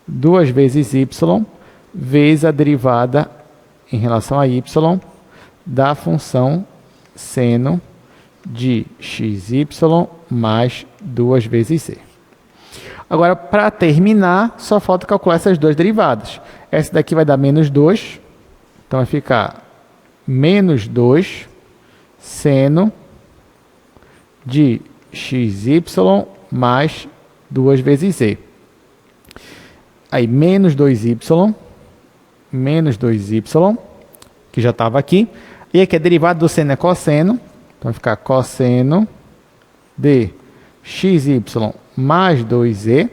2 vezes y vezes a derivada em relação a y da função seno de xy mais 2 vezes z. Agora, para terminar, só falta calcular essas duas derivadas. Essa daqui vai dar menos 2, então vai ficar menos 2 seno de xy mais 2 vezes z. Aí, menos 2y, que já estava aqui. E aqui a derivada do seno é cosseno, então vai ficar cosseno de xy mais 2z.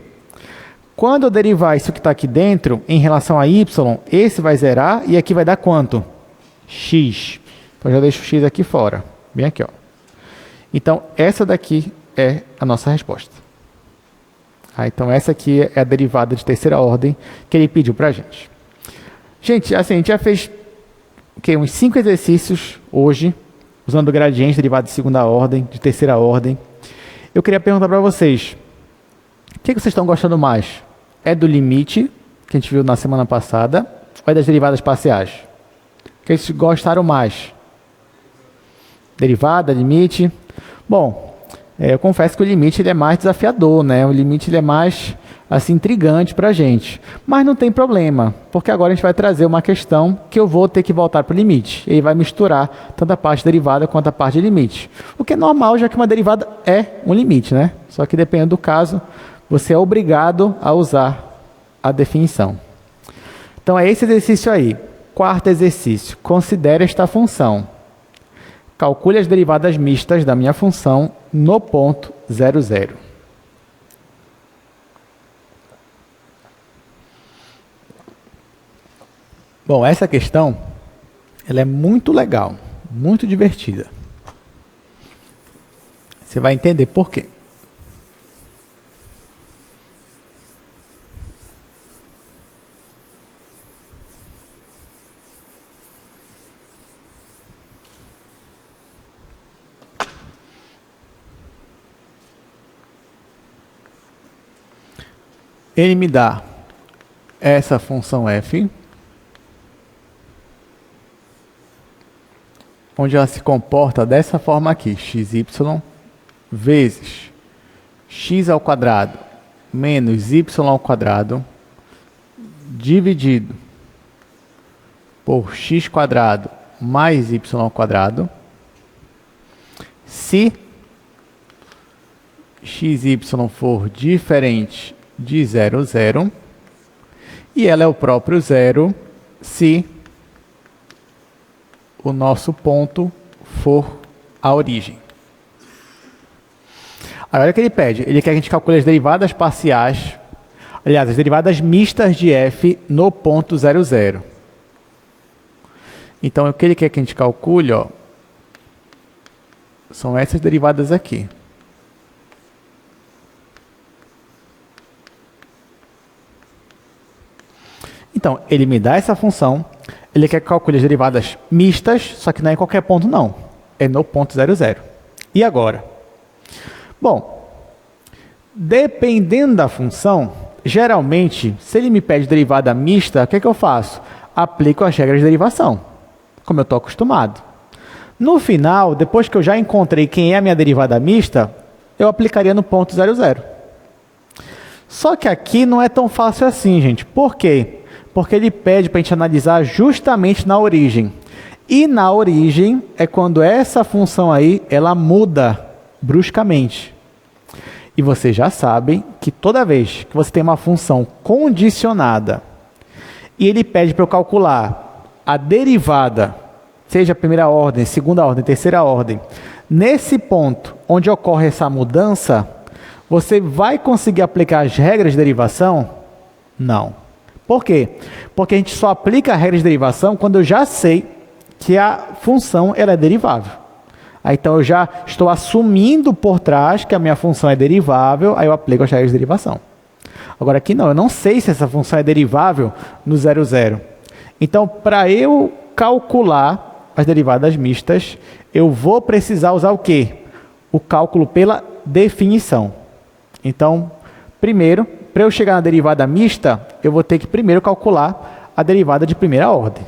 Quando eu derivar isso que está aqui dentro, em relação a y, esse vai zerar e aqui vai dar quanto? X. Então, já deixo o x aqui fora. Bem aqui, ó. Então, essa daqui é a nossa resposta. Então, essa aqui é a derivada de terceira ordem que ele pediu para a gente. Gente, assim, a gente já fez uns 5 exercícios hoje, usando gradiente, derivada de segunda ordem, de terceira ordem. Eu queria perguntar para vocês, o que vocês estão gostando mais? É do limite, que a gente viu na semana passada, ou é das derivadas parciais? O que vocês gostaram mais? Derivada, limite? Bom, eu confesso que o limite ele é mais desafiador, né? O limite ele é mais assim, intrigante para a gente. Mas não tem problema, porque agora a gente vai trazer uma questão que eu vou ter que voltar para o limite. E aí vai misturar tanto a parte derivada quanto a parte de limite. O que é normal, já que uma derivada é um limite, né? Só que dependendo do caso, você é obrigado a usar a definição. Então é esse exercício aí. Quarto exercício. Considere esta função. Calcule as derivadas mistas da minha função no ponto 00. Bom, essa questão ela é muito legal, muito divertida. Você vai entender por quê. Ele me dá essa função f, onde ela se comporta dessa forma aqui, xy vezes x ao quadrado menos y ao quadrado dividido por x quadrado mais y ao quadrado, se xy for diferente de 0, 0, e ela é o próprio zero se o nosso ponto for a origem. Agora o que ele pede? Ele quer que a gente calcule as derivadas parciais, aliás, as derivadas mistas de f no ponto 0, 0. Então, o que ele quer que a gente calcule, ó, são essas derivadas aqui. Então, ele me dá essa função, ele quer que calcule as derivadas mistas, só que não é em qualquer ponto não, é no ponto 0, 0. E agora? Bom, dependendo da função, geralmente, se ele me pede derivada mista, o que é que eu faço? Aplico as regras de derivação, como eu estou acostumado. No final, depois que eu já encontrei quem é a minha derivada mista, eu aplicaria no ponto 0, 0. Só que aqui não é tão fácil assim, gente. Por quê? Porque ele pede para a gente analisar justamente na origem. E na origem é quando essa função aí, ela muda bruscamente. E vocês já sabem que toda vez que você tem uma função condicionada e ele pede para eu calcular a derivada, seja primeira ordem, segunda ordem, terceira ordem, nesse ponto onde ocorre essa mudança, você vai conseguir aplicar as regras de derivação? Não. Por quê? Porque a gente só aplica a regra de derivação quando eu já sei que a função ela é derivável. Aí, então eu já estou assumindo por trás que a minha função é derivável, aí eu aplico as regras de derivação. Agora aqui não, eu não sei se essa função é derivável no 0, 0. Então, para eu calcular as derivadas mistas, eu vou precisar usar o quê? O cálculo pela definição. Então, primeiro, para eu chegar na derivada mista, eu vou ter que primeiro calcular a derivada de primeira ordem.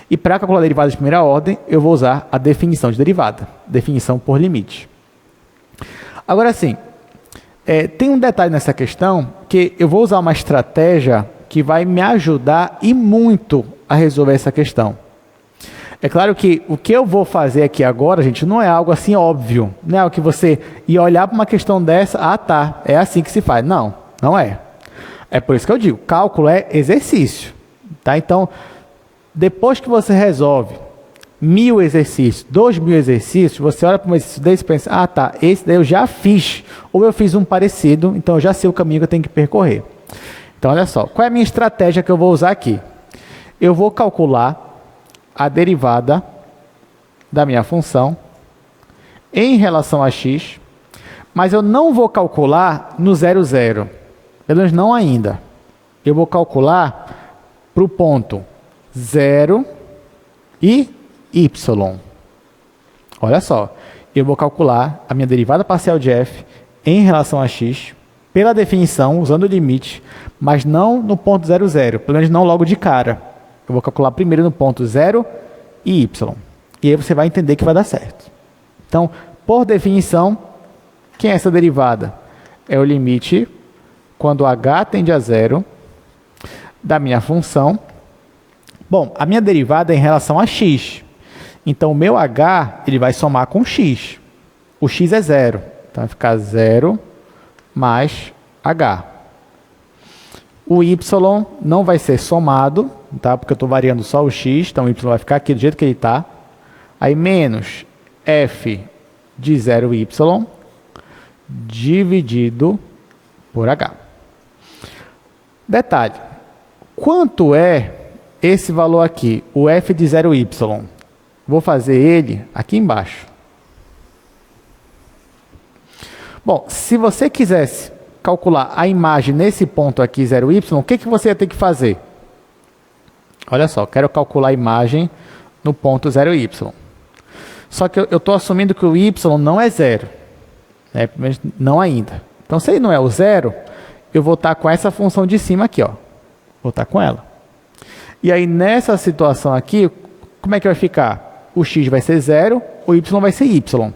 E para calcular a derivada de primeira ordem, eu vou usar a definição de derivada, definição por limite. Agora sim, tem um detalhe nessa questão, que eu vou usar uma estratégia que vai me ajudar e muito a resolver essa questão. É claro que o que eu vou fazer aqui agora, gente, não é algo assim óbvio. Não é algo que você ia olhar para uma questão dessa, ah tá, é assim que se faz. Não, não é. É por isso que eu digo, cálculo é exercício. Tá? Então, depois que você resolve 1000 exercícios, 2000 exercícios, você olha para um exercício desse e pensa, ah tá, esse daí eu já fiz, ou eu fiz um parecido, então eu já sei o caminho que eu tenho que percorrer. Então, olha só, qual é a minha estratégia que eu vou usar aqui? Eu vou calcular a derivada da minha função em relação a x, mas eu não vou calcular no 0, 0. Pelo menos não ainda. Eu vou calcular para o ponto 0 e y. Olha só, eu vou calcular a minha derivada parcial de f em relação a x, pela definição, usando o limite, mas não no ponto 0, 0. Pelo menos não logo de cara. Eu vou calcular primeiro no ponto 0 e y. E aí você vai entender que vai dar certo. Então, por definição, quem é essa derivada? É o limite quando h tende a 0 da minha função. Bom, a minha derivada é em relação a x. Então, o meu h ele vai somar com x. O x é 0. Então, vai ficar 0 mais h. O y não vai ser somado, tá? Porque eu estou variando só o x, então o y vai ficar aqui do jeito que ele está. Aí menos f de 0y dividido por h. Detalhe, quanto é esse valor aqui, o f de 0y? Vou fazer ele aqui embaixo. Bom, se você quisesse calcular a imagem nesse ponto aqui, 0y, o que você ia ter que fazer? Olha só, quero calcular a imagem no ponto 0y. Só que eu estou assumindo que o y não é 0. Né? Não ainda. Então, se ele não é o 0, eu vou estar com essa função de cima aqui. Ó. Vou estar com ela. E aí, nessa situação aqui, como é que vai ficar? O x vai ser 0, o y vai ser y.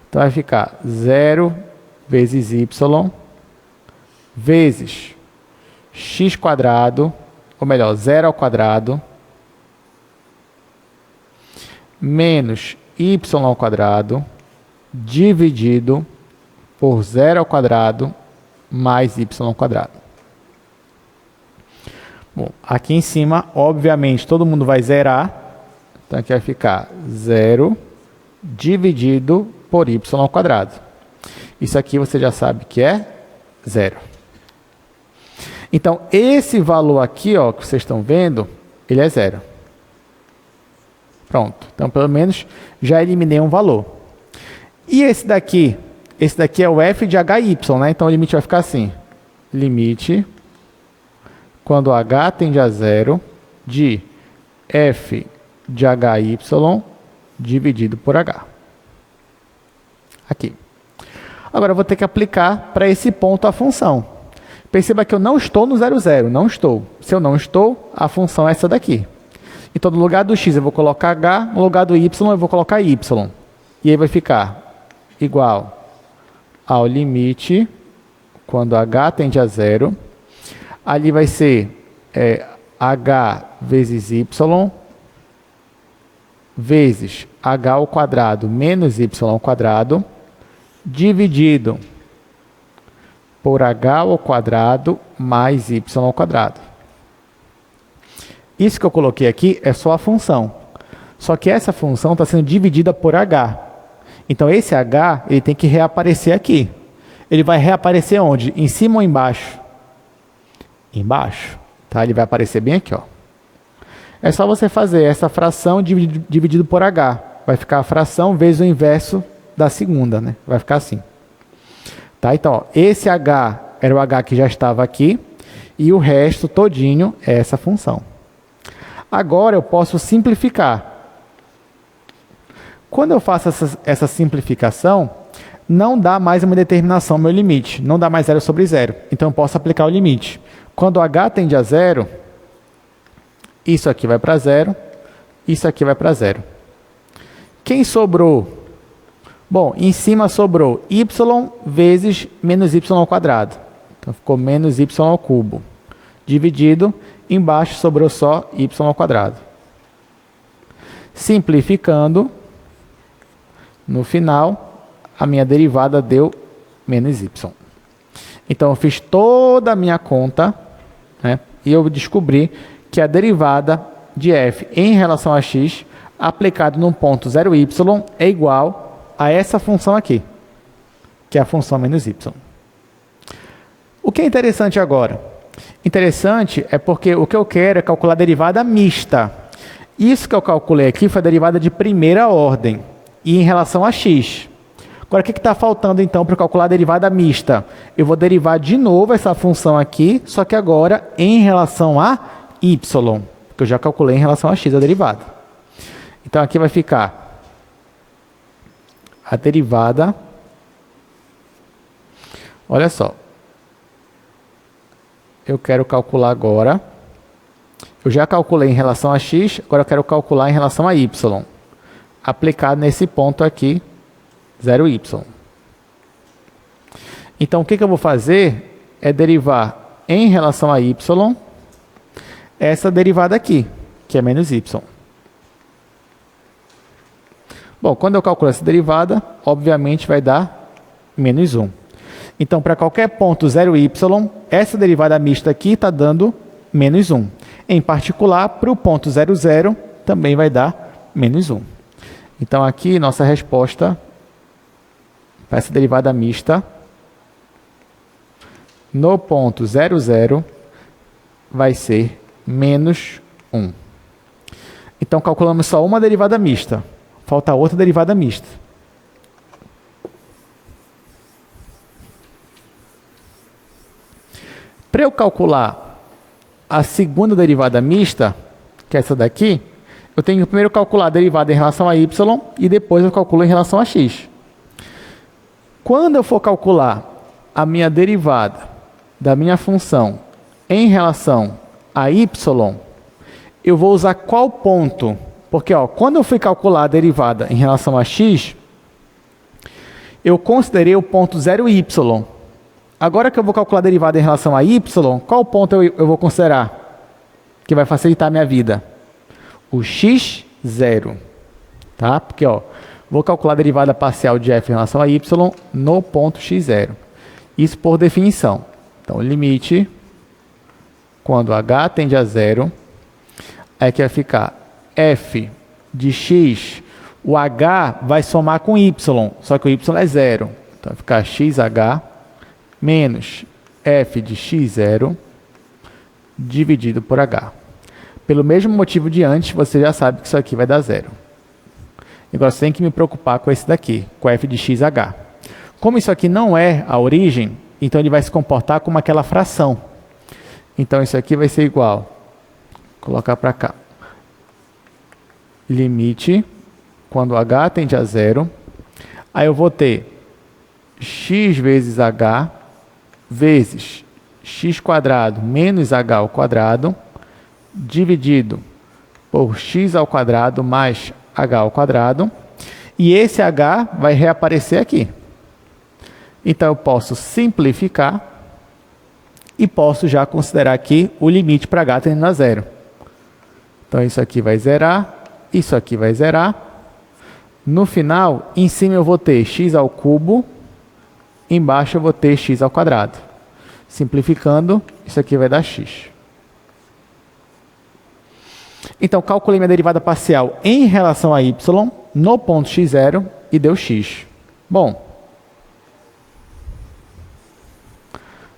Então, vai ficar 0 vezes y vezes x quadrado, ou melhor, 0 ao quadrado, menos y ao quadrado, dividido por 0 ao quadrado, mais y ao quadrado. Bom, aqui em cima, obviamente, todo mundo vai zerar. Então, aqui vai ficar 0 dividido por y ao quadrado. Isso aqui você já sabe que é zero. Então, esse valor aqui, ó, que vocês estão vendo, ele é zero. Pronto. Então, pelo menos, já eliminei um valor. E esse daqui? Esse daqui é o f de hy, né? Então, o limite vai ficar assim. Limite, quando h tende a zero, de f de hy dividido por h. Aqui. Agora, eu vou ter que aplicar para esse ponto a função. Perceba que eu não estou no 0, 0. Não estou. Se eu não estou, a função é essa daqui. Então, no lugar do x, eu vou colocar h. No lugar do y, eu vou colocar y. E aí vai ficar igual ao limite, quando h tende a zero. Ali vai ser h vezes y, vezes h ao quadrado menos y ao quadrado, dividido por h ao quadrado mais y ao quadrado. Isso que eu coloquei aqui é só a função. Só que essa função está sendo dividida por h. Então, esse h ele tem que reaparecer aqui. Ele vai reaparecer onde? Em cima ou embaixo? Embaixo. Tá? Ele vai aparecer bem aqui. Ó. É só você fazer essa fração dividido por h. Vai ficar a fração vezes o inverso da segunda. Né? Vai ficar assim. Tá? Então, ó, esse h era o h que já estava aqui. E o resto todinho é essa função. Agora eu posso simplificar. Quando eu faço essa simplificação, não dá mais uma determinação, meu limite. Não dá mais 0 sobre 0. Então eu posso aplicar o limite. Quando h tende a zero, isso aqui vai para zero, isso aqui vai para zero. Quem sobrou? Bom, em cima sobrou y vezes menos y ao quadrado. Então ficou menos y ao cubo. Dividido, embaixo sobrou só y ao quadrado. Simplificando, no final, a minha derivada deu menos y. Então, eu fiz toda a minha conta, né, e eu descobri que a derivada de f em relação a x, aplicado num ponto 0y, é igual a essa função aqui, que é a função menos y. O que é interessante agora? Interessante é porque o que eu quero é calcular a derivada mista. Isso que eu calculei aqui foi a derivada de primeira ordem, e em relação a x. Agora, o que está faltando, então, para calcular a derivada mista? Eu vou derivar de novo essa função aqui, só que agora em relação a y, que eu já calculei em relação a x a derivada. Então, aqui vai ficar a derivada. Olha só. Eu quero calcular agora. Eu já calculei em relação a x, agora eu quero calcular em relação a y. Aplicado nesse ponto aqui, 0y. Então, o que eu vou fazer é derivar em relação a y essa derivada aqui, que é menos y. Bom, quando eu calculo essa derivada, obviamente vai dar menos 1. Então, para qualquer ponto 0y, essa derivada mista aqui está dando menos 1. Em particular, para o ponto 0, 0, também vai dar menos 1. Então, aqui, nossa resposta para essa derivada mista no ponto 0, 0 vai ser menos 1. Então, calculamos só uma derivada mista. Falta outra derivada mista. Para eu calcular a segunda derivada mista, que é essa daqui, eu tenho que primeiro calcular a derivada em relação a y e depois eu calculo em relação a x. Quando eu for calcular a minha derivada da minha função em relação a y, eu vou usar qual ponto? Porque ó, quando eu fui calcular a derivada em relação a x, eu considerei o ponto 0y. Agora que eu vou calcular a derivada em relação a y, qual ponto eu vou considerar? Que vai facilitar a minha vida. O x0. Tá? Porque ó, vou calcular a derivada parcial de f em relação a y no ponto x0. Isso por definição. Então, limite, quando h tende a zero, é que vai ficar f de x, o h vai somar com y, só que o y é zero. Então vai ficar xh menos f de x0 dividido por h. Pelo mesmo motivo de antes, você já sabe que isso aqui vai dar zero. Agora você tem que me preocupar com esse daqui, com f de xh. Como isso aqui não é a origem, então ele vai se comportar como aquela fração. Então isso aqui vai ser igual, vou colocar para cá, limite, quando h tende a zero, aí eu vou ter x vezes h vezes x² menos h ao quadrado, dividido por x² mais h ao quadrado, e esse h vai reaparecer aqui. Então eu posso simplificar e posso já considerar aqui o limite para h tendendo a zero. Então isso aqui vai zerar, isso aqui vai zerar. No final, em cima eu vou ter x², embaixo eu vou ter x². Simplificando, isso aqui vai dar x. Então, calculei minha derivada parcial em relação a y no ponto x0 e deu x. Bom,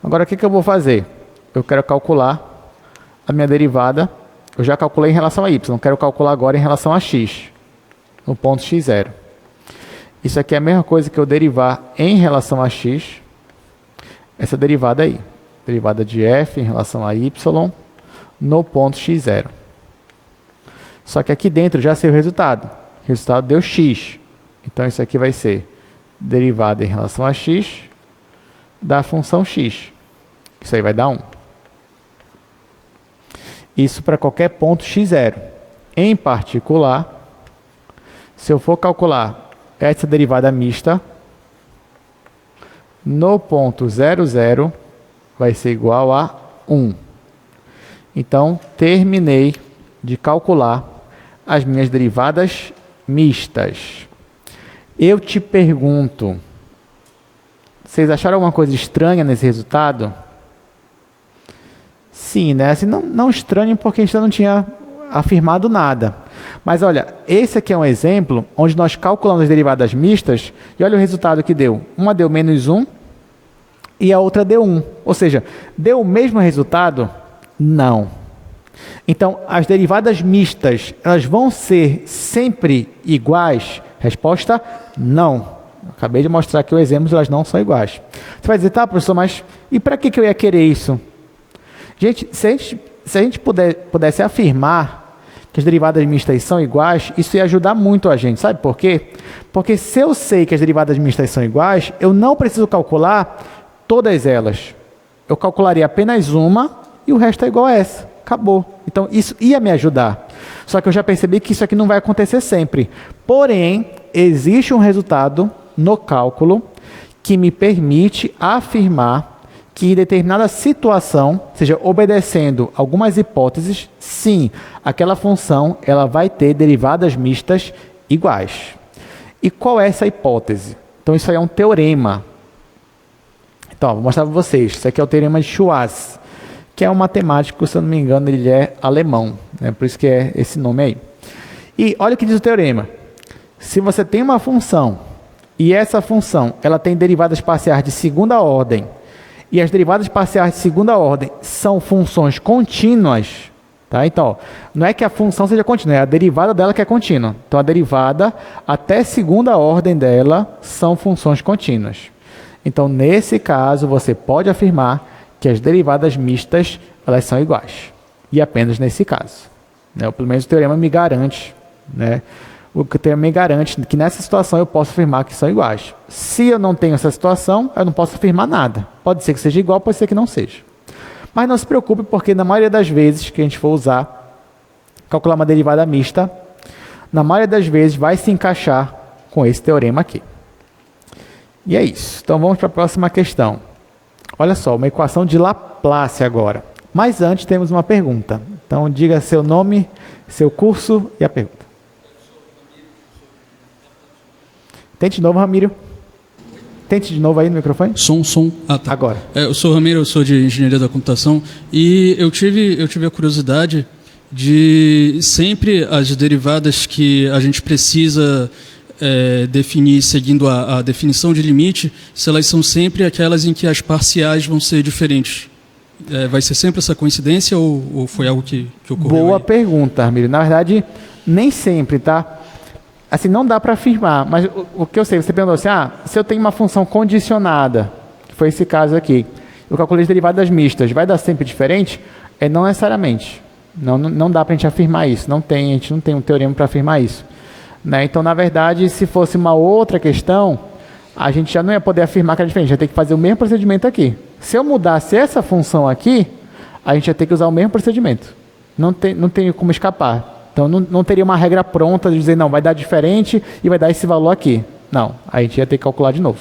agora o que eu vou fazer? Eu quero calcular a minha derivada. Eu já calculei em relação a y, quero calcular agora em relação a x, no ponto x0. Isso aqui é a mesma coisa que eu derivar em relação a x, essa derivada aí. Derivada de f em relação a y no ponto x0. Só que aqui dentro já sei o resultado. O resultado deu x. Então isso aqui vai ser derivada em relação a x da função x. Isso aí vai dar 1. Isso para qualquer ponto x0. Em particular, se eu for calcular essa derivada mista, no ponto 00 vai ser igual a 1. Então, terminei de calcular as minhas derivadas mistas. Eu te pergunto, vocês acharam alguma coisa estranha nesse resultado? Sim, né? Assim, não estranho porque a gente não tinha afirmado nada. Mas olha, esse aqui é um exemplo onde nós calculamos as derivadas mistas e olha o resultado que deu. Uma deu menos 1 e a outra deu 1. Ou seja, deu o mesmo resultado? Não. Então, as derivadas mistas, elas vão ser sempre iguais? Resposta, não. Acabei de mostrar aqui o exemplo, elas não são iguais. Você vai dizer, tá, professor, mas e para que eu ia querer isso? Gente, se a gente pudesse afirmar que as derivadas mistas são iguais, isso ia ajudar muito a gente. Sabe por quê? Porque se eu sei que as derivadas mistas são iguais, eu não preciso calcular todas elas. Eu calcularia apenas uma e o resto é igual a essa. Acabou. Então, isso ia me ajudar. Só que eu já percebi que isso aqui não vai acontecer sempre. Porém, existe um resultado no cálculo que me permite afirmar que em determinada situação, ou seja, obedecendo algumas hipóteses, sim, aquela função ela vai ter derivadas mistas iguais. E qual é essa hipótese? Então, isso aí é um teorema. Então, vou mostrar para vocês. Isso aqui é o teorema de Schwarz, que é um matemático, se eu não me engano, ele é alemão, né? Por isso que é esse nome aí. E olha o que diz o teorema. Se você tem uma função e essa função ela tem derivadas parciais de segunda ordem e as derivadas parciais de segunda ordem são funções contínuas, tá? Então, ó, não é que a função seja contínua, é a derivada dela que é contínua. Então, a derivada até segunda ordem dela são funções contínuas. Então, nesse caso, você pode afirmar que as derivadas mistas elas são iguais. E apenas nesse caso. Né? Ou pelo menos o teorema me garante, né? O teorema me garante que nessa situação eu posso afirmar que são iguais. Se eu não tenho essa situação, eu não posso afirmar nada. Pode ser que seja igual, pode ser que não seja. Mas não se preocupe, porque na maioria das vezes que a gente for usar, calcular uma derivada mista, na maioria das vezes vai se encaixar com esse teorema aqui. E é isso. Então vamos para a próxima questão. Olha só, uma equação de Laplace agora. Mas antes temos uma pergunta. Então diga seu nome, seu curso e a pergunta. Tente de novo, Ramiro. Tente de novo aí no microfone. Som. Ah, tá. Agora. Eu sou o Ramiro, eu sou de Engenharia da Computação e eu tive a curiosidade de sempre as derivadas que a gente precisa definir seguindo a definição de limite, se elas são sempre aquelas em que as parciais vão ser diferentes. Vai ser sempre essa coincidência ou foi algo que ocorreu? Boa aí? pergunta, Armílio. Na verdade, nem sempre, tá? Assim, não dá para afirmar, mas o que eu sei, você perguntou assim, se eu tenho uma função condicionada, que foi esse caso aqui, eu calculei as derivadas mistas, vai dar sempre diferente? Não necessariamente. Não dá para a gente afirmar isso. A gente não tem um teorema para afirmar isso. Né? Então, na verdade, se fosse uma outra questão, a gente já não ia poder afirmar que era diferente. Já tem que fazer o mesmo procedimento aqui. Se eu mudasse essa função aqui, a gente ia ter que usar o mesmo procedimento. Não tem como escapar. Então, não teria uma regra pronta de dizer, não, vai dar diferente e vai dar esse valor aqui. Não, a gente ia ter que calcular de novo.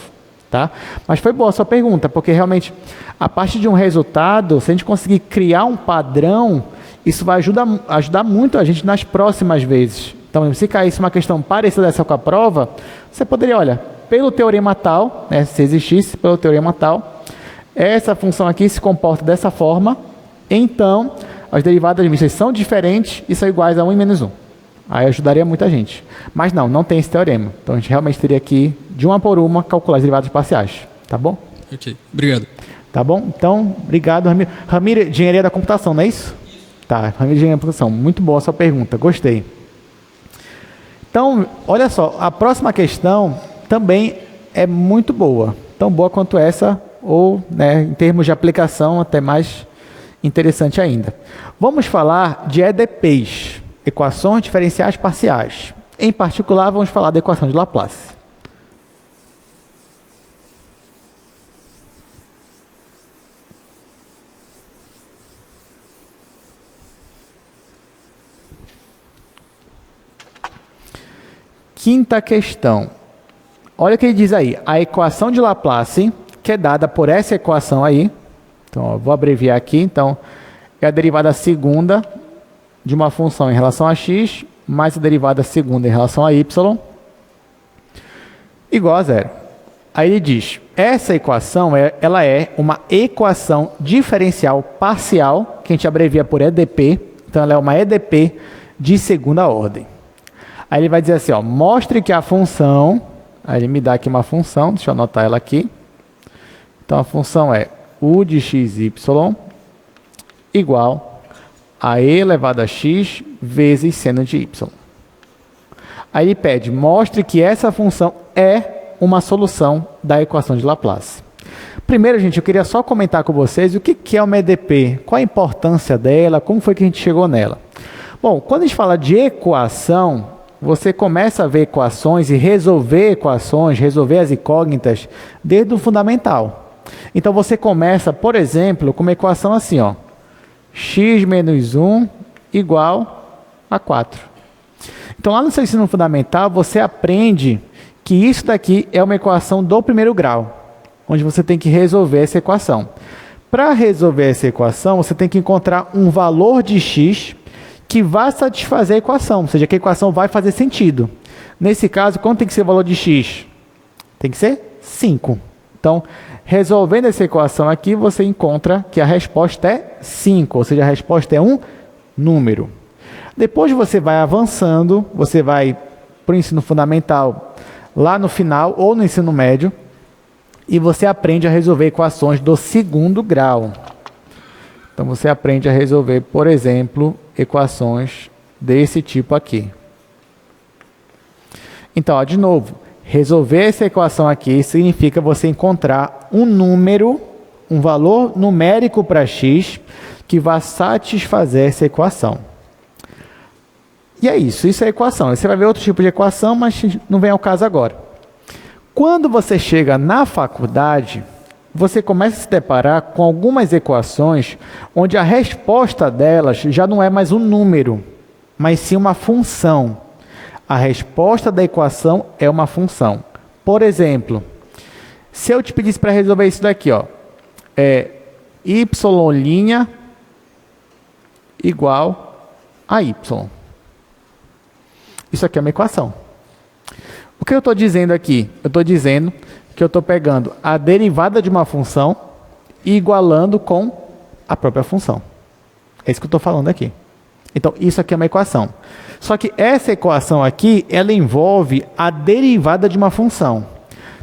Tá? Mas foi boa a sua pergunta, porque realmente, a partir de um resultado, se a gente conseguir criar um padrão, isso vai ajudar muito a gente nas próximas vezes. Então, se caísse uma questão parecida dessa com a prova, você poderia, olha, pelo teorema tal, né, se existisse pelo teorema tal, essa função aqui se comporta dessa forma, então as derivadas mistas são diferentes e são iguais a 1 e menos 1. Aí ajudaria muita gente. Mas não tem esse teorema. Então a gente realmente teria que, de uma por uma, calcular as derivadas parciais. Tá bom? Ok, obrigado. Tá bom? Então, obrigado, Ramiro. Ramiro, engenharia da computação, não é isso? Tá, Ramiro, engenharia da computação. Muito boa a sua pergunta, gostei. Então, olha só, a próxima questão também é muito boa. Tão boa quanto essa, ou, né, em termos de aplicação, até mais interessante ainda. Vamos falar de EDPs, equações diferenciais parciais. Em particular, vamos falar da equação de Laplace. Quinta questão. Olha o que ele diz aí. A equação de Laplace, que é dada por essa equação aí. Então, vou abreviar aqui. Então, é a derivada segunda de uma função em relação a x, mais a derivada segunda em relação a y, igual a zero. Aí ele diz, essa equação ela é uma equação diferencial parcial, que a gente abrevia por EDP. Então, ela é uma EDP de segunda ordem. Aí ele vai dizer assim, mostre que a função, aí ele me dá aqui uma função, deixa eu anotar ela aqui. Então, a função é u de xy igual a e elevado a x vezes seno de y. Aí ele pede, mostre que essa função é uma solução da equação de Laplace. Primeiro, gente, eu queria só comentar com vocês o que é uma EDP, qual a importância dela, como foi que a gente chegou nela. Bom, quando a gente fala de equação, você começa a ver equações e resolver equações, resolver as incógnitas desde o fundamental. Então, você começa, por exemplo, com uma equação assim, x menos 1 igual a 4. Então, lá no seu ensino fundamental, você aprende que isso daqui é uma equação do primeiro grau, onde você tem que resolver essa equação. Para resolver essa equação, você tem que encontrar um valor de x que vai satisfazer a equação, ou seja, que a equação vai fazer sentido. Nesse caso, quanto tem que ser o valor de x? Tem que ser 5. Então, resolvendo essa equação aqui, você encontra que a resposta é 5, ou seja, a resposta é um número. Depois você vai avançando, você vai para o ensino fundamental, lá no final, ou no ensino médio, e você aprende a resolver equações do segundo grau. Então, você aprende a resolver, por exemplo, equações desse tipo aqui. Então, de novo, resolver essa equação aqui significa você encontrar um número, um valor numérico para x que vai satisfazer essa equação. E é isso é a equação. Você vai ver outro tipo de equação, mas não vem ao caso agora. Quando você chega na faculdade, você começa a se deparar com algumas equações onde a resposta delas já não é mais um número, mas sim uma função. A resposta da equação é uma função. Por exemplo, se eu te pedisse para resolver isso daqui, y' igual a y. Isso aqui é uma equação. O que eu estou dizendo aqui? Eu estou dizendo que eu estou pegando a derivada de uma função e igualando com a própria função. É isso que eu estou falando aqui. Então, isso aqui é uma equação. Só que essa equação aqui, ela envolve a derivada de uma função.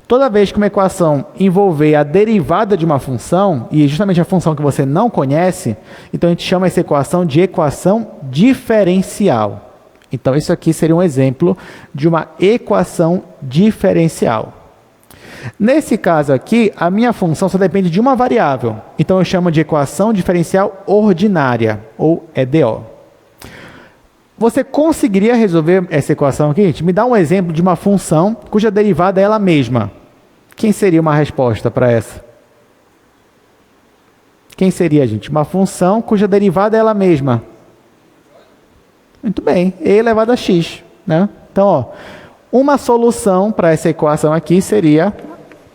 Toda vez que uma equação envolver a derivada de uma função, e justamente a função que você não conhece, então a gente chama essa equação de equação diferencial. Então, isso aqui seria um exemplo de uma equação diferencial. Nesse caso aqui, a minha função só depende de uma variável. Então, eu chamo de equação diferencial ordinária, ou EDO. Você conseguiria resolver essa equação aqui? Gente, me dá um exemplo de uma função cuja derivada é ela mesma. Quem seria uma resposta para essa? Quem seria, gente? Uma função cuja derivada é ela mesma. Muito bem, e elevado a x. Né? Então, ó, uma solução para essa equação aqui seria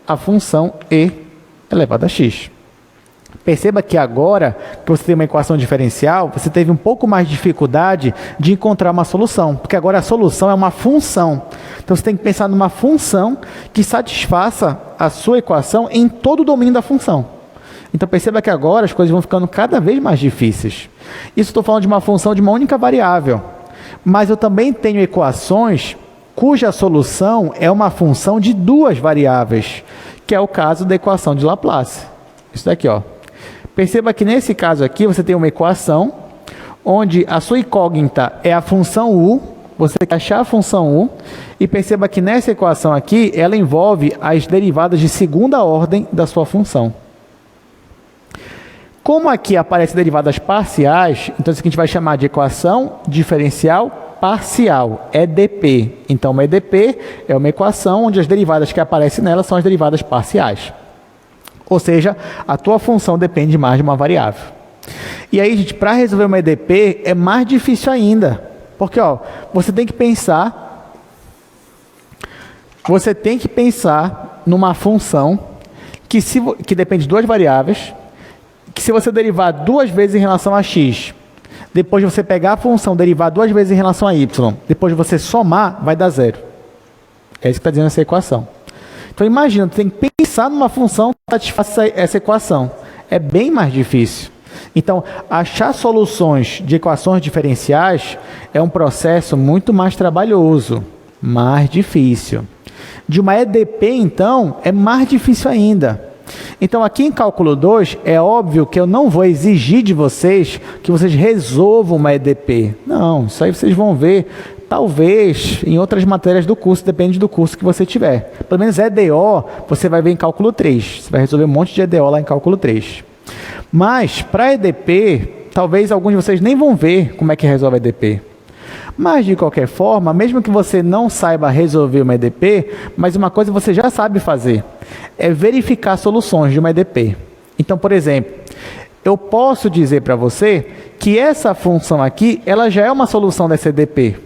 a função e elevado a x. Perceba que agora que você tem uma equação diferencial, você teve um pouco mais de dificuldade de encontrar uma solução, porque agora a solução é uma função. Então você tem que pensar numa função que satisfaça a sua equação em todo o domínio da função. Então perceba que agora as coisas vão ficando cada vez mais difíceis. Isso estou falando de uma função de uma única variável, mas eu também tenho equações cuja solução é uma função de duas variáveis, que é o caso da equação de Laplace. Isso daqui, ó. Perceba que nesse caso aqui você tem uma equação onde a sua incógnita é a função u, você tem que achar a função u, e perceba que nessa equação aqui ela envolve as derivadas de segunda ordem da sua função. Como aqui aparecem derivadas parciais, então isso aqui a gente vai chamar de equação diferencial parcial, EDP. Então uma EDP é uma equação onde as derivadas que aparecem nela são as derivadas parciais. Ou seja, a tua função depende mais de uma variável. E aí, gente, para resolver uma EDP é mais difícil ainda. Porque, ó, você tem que pensar numa função que depende de duas variáveis, que se você derivar duas vezes em relação a x, depois de você pegar a função, derivar duas vezes em relação a y, depois de você somar, vai dar zero. É isso que está dizendo essa equação. Então imagina, você tem que pensar numa função que satisfaça essa equação. É bem mais difícil. Então, achar soluções de equações diferenciais é um processo muito mais trabalhoso, mais difícil. De uma EDP, então, é mais difícil ainda. Então, aqui em cálculo 2, é óbvio que eu não vou exigir de vocês que vocês resolvam uma EDP. Não, isso aí vocês vão ver, talvez, em outras matérias do curso, depende do curso que você tiver. Pelo menos EDO, você vai ver em cálculo 3. Você vai resolver um monte de EDO lá em cálculo 3. Mas, para EDP, talvez alguns de vocês nem vão ver como é que resolve a EDP. Mas, de qualquer forma, mesmo que você não saiba resolver uma EDP, mas uma coisa você já sabe fazer, é verificar soluções de uma EDP. Então, por exemplo, eu posso dizer para você que essa função aqui, ela já é uma solução dessa EDP.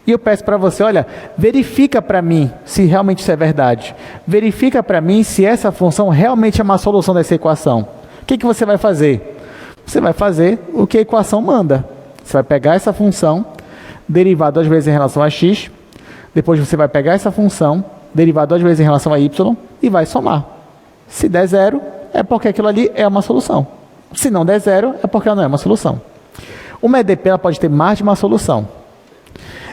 E eu peço para você, olha, verifica para mim se realmente isso é verdade. Verifica para mim se essa função realmente é uma solução dessa equação. O que você vai fazer? Você vai fazer o que a equação manda. Você vai pegar essa função, derivar duas vezes em relação a x, depois você vai pegar essa função, derivar duas vezes em relação a y e vai somar. Se der zero, é porque aquilo ali é uma solução. Se não der zero, é porque ela não é uma solução. Uma EDP ela pode ter mais de uma solução.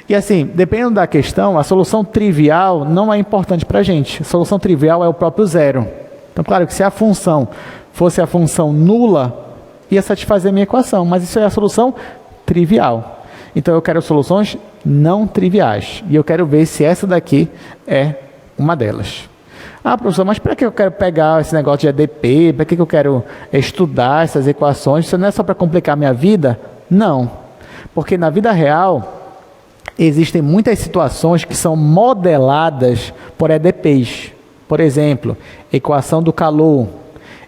E assim, dependendo da questão, a solução trivial não é importante para a gente. A solução trivial é o próprio zero. Então, claro que se a função fosse a função nula, ia satisfazer a minha equação, mas isso é a solução trivial. Então, eu quero soluções não triviais. E eu quero ver se essa daqui é uma delas. Ah, professor, mas para que eu quero pegar esse negócio de EDP? Para que eu quero estudar essas equações? Isso não é só para complicar a minha vida? Não. Porque na vida real, existem muitas situações que são modeladas por EDPs. Por exemplo, equação do calor,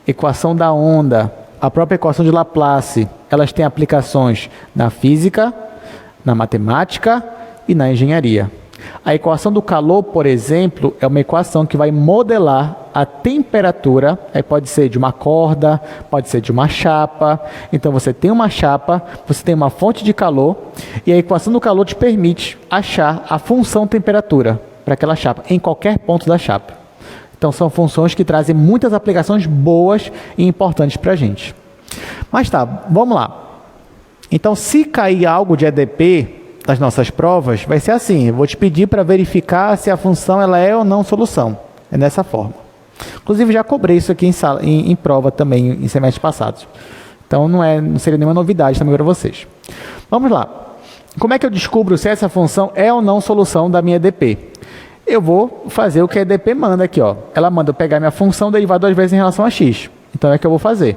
equação da onda, a própria equação de Laplace. Elas têm aplicações na física, na matemática e na engenharia. A equação do calor, por exemplo, é uma equação que vai modelar a temperatura, pode ser de uma corda, pode ser de uma chapa. Então você tem uma chapa, você tem uma fonte de calor, e a equação do calor te permite achar a função temperatura para aquela chapa, em qualquer ponto da chapa. Então são funções que trazem muitas aplicações boas e importantes para a gente. Mas tá, vamos lá. Então, se cair algo de EDP nas nossas provas, vai ser assim. Eu vou te pedir para verificar se a função ela é ou não solução. É dessa forma. Inclusive, já cobrei isso aqui em prova também, em semestres passados. Então, não seria nenhuma novidade também para vocês. Vamos lá. Como é que eu descubro se essa função é ou não solução da minha EDP? Eu vou fazer o que a EDP manda aqui. Ó. Ela manda eu pegar minha função derivar 2 vezes em relação a x. Então, é o que eu vou fazer.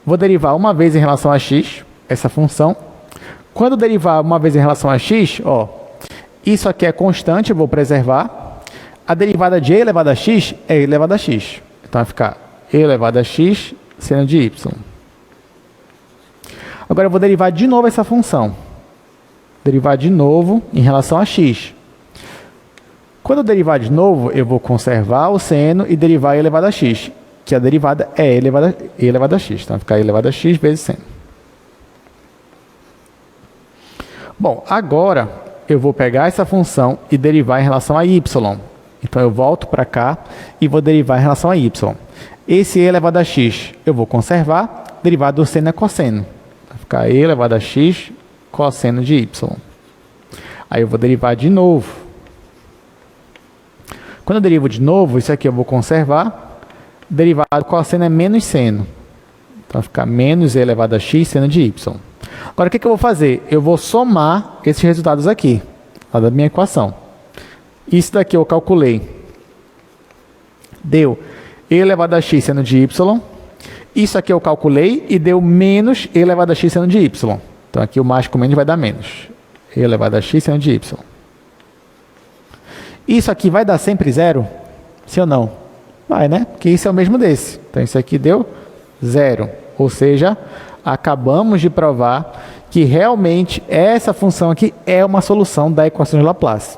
Vou derivar uma vez em relação a x, essa função. Quando derivar uma vez em relação a x, ó, isso aqui é constante, eu vou preservar. A derivada de e elevado a x é e elevado a x. Então, vai ficar e elevado a x seno de y. Agora, eu vou derivar de novo essa função. Derivar de novo em relação a x. Quando eu derivar de novo, eu vou conservar o seno e derivar e elevado a x, que a derivada é e elevado a x. Então, vai ficar e elevado a x vezes seno. Bom, agora eu vou pegar essa função e derivar em relação a y. Então, eu volto para cá e vou derivar em relação a y. Esse e elevado a x eu vou conservar, derivado do seno é cosseno. Vai ficar e elevado a x cosseno de y. Aí eu vou derivar de novo. Quando eu derivo de novo, isso aqui eu vou conservar, derivado cosseno é menos seno. Então, vai ficar menos e elevado a x seno de y. Agora, o que eu vou fazer? Eu vou somar esses resultados aqui, lá da minha equação. Isso daqui eu calculei. Deu e elevado a x seno de y. Isso aqui eu calculei e deu menos e elevado a x seno de y. Então, aqui o mais com menos vai dar menos. E elevado a x seno de y. Isso aqui vai dar sempre zero? Sim ou não? Vai, né? Porque isso é o mesmo desse. Então, isso aqui deu zero. Ou seja, acabamos de provar que realmente essa função aqui é uma solução da equação de Laplace.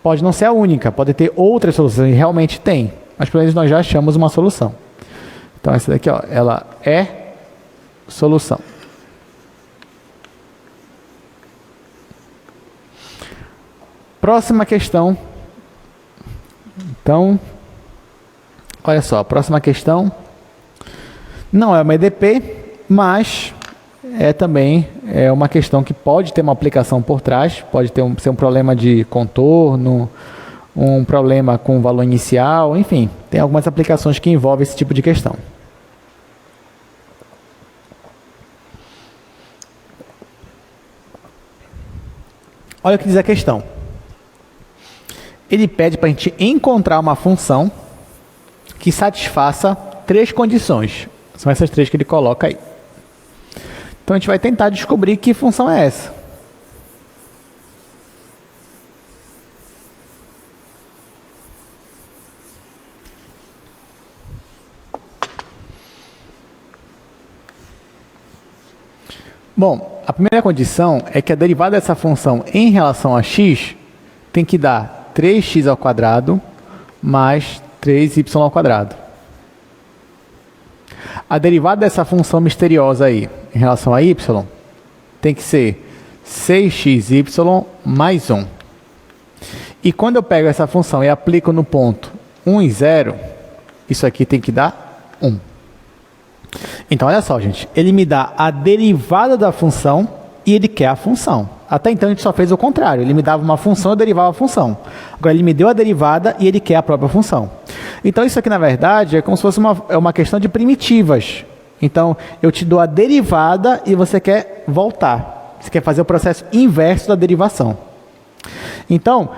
Pode não ser a única, pode ter outras soluções, e realmente tem, mas pelo menos nós já achamos uma solução. Então essa daqui, ó, ela é solução. Próxima questão. Então, olha só, a próxima questão não é uma EDP, mas também uma questão que pode ter uma aplicação por trás, pode ser um problema de contorno, um problema com valor inicial, enfim, tem algumas aplicações que envolvem esse tipo de questão. Olha o que diz a questão. Ele pede para a gente encontrar uma função que satisfaça 3 condições. São essas 3 que ele coloca aí. Então, a gente vai tentar descobrir que função é essa. Bom, a primeira condição é que a derivada dessa função em relação a x tem que dar 3x ao quadrado mais 3y ao quadrado. A derivada dessa função misteriosa aí, em relação a y, tem que ser 6xy mais 1. E quando eu pego essa função e aplico no ponto 1 e 0, isso aqui tem que dar 1. Então, olha só, gente. Ele me dá a derivada da função e ele quer a função. Até então, a gente só fez o contrário. Ele me dava uma função, eu derivava a função. Agora, ele me deu a derivada e ele quer a própria função. Então, isso aqui, na verdade, é como se fosse uma questão de primitivas. Então, eu te dou a derivada e você quer voltar. Você quer fazer o processo inverso da derivação. Então,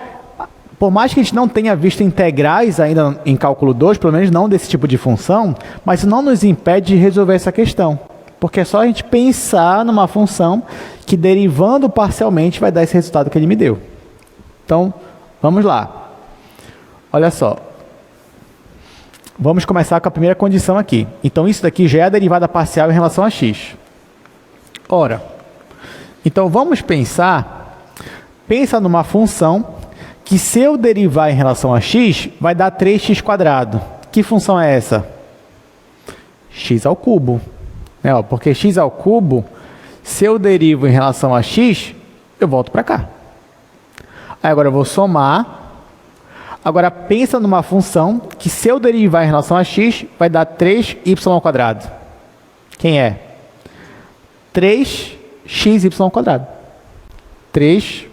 por mais que a gente não tenha visto integrais ainda em cálculo 2, pelo menos não desse tipo de função, mas isso não nos impede de resolver essa questão. Porque é só a gente pensar numa função que derivando parcialmente vai dar esse resultado que ele me deu. Então, vamos lá. Olha só. Vamos começar com a primeira condição aqui. Então, isso daqui já é a derivada parcial em relação a x. Ora, então vamos pensa numa função que se eu derivar em relação a x, vai dar 3x². Que função é essa? X ao cubo. Porque x ao cubo, se eu derivo em relação a x, eu volto para cá. Aí agora eu vou somar. Agora pensa numa função que se eu derivar em relação a x, vai dar 3y². Quem é? 3xy ao quadrado. 3xy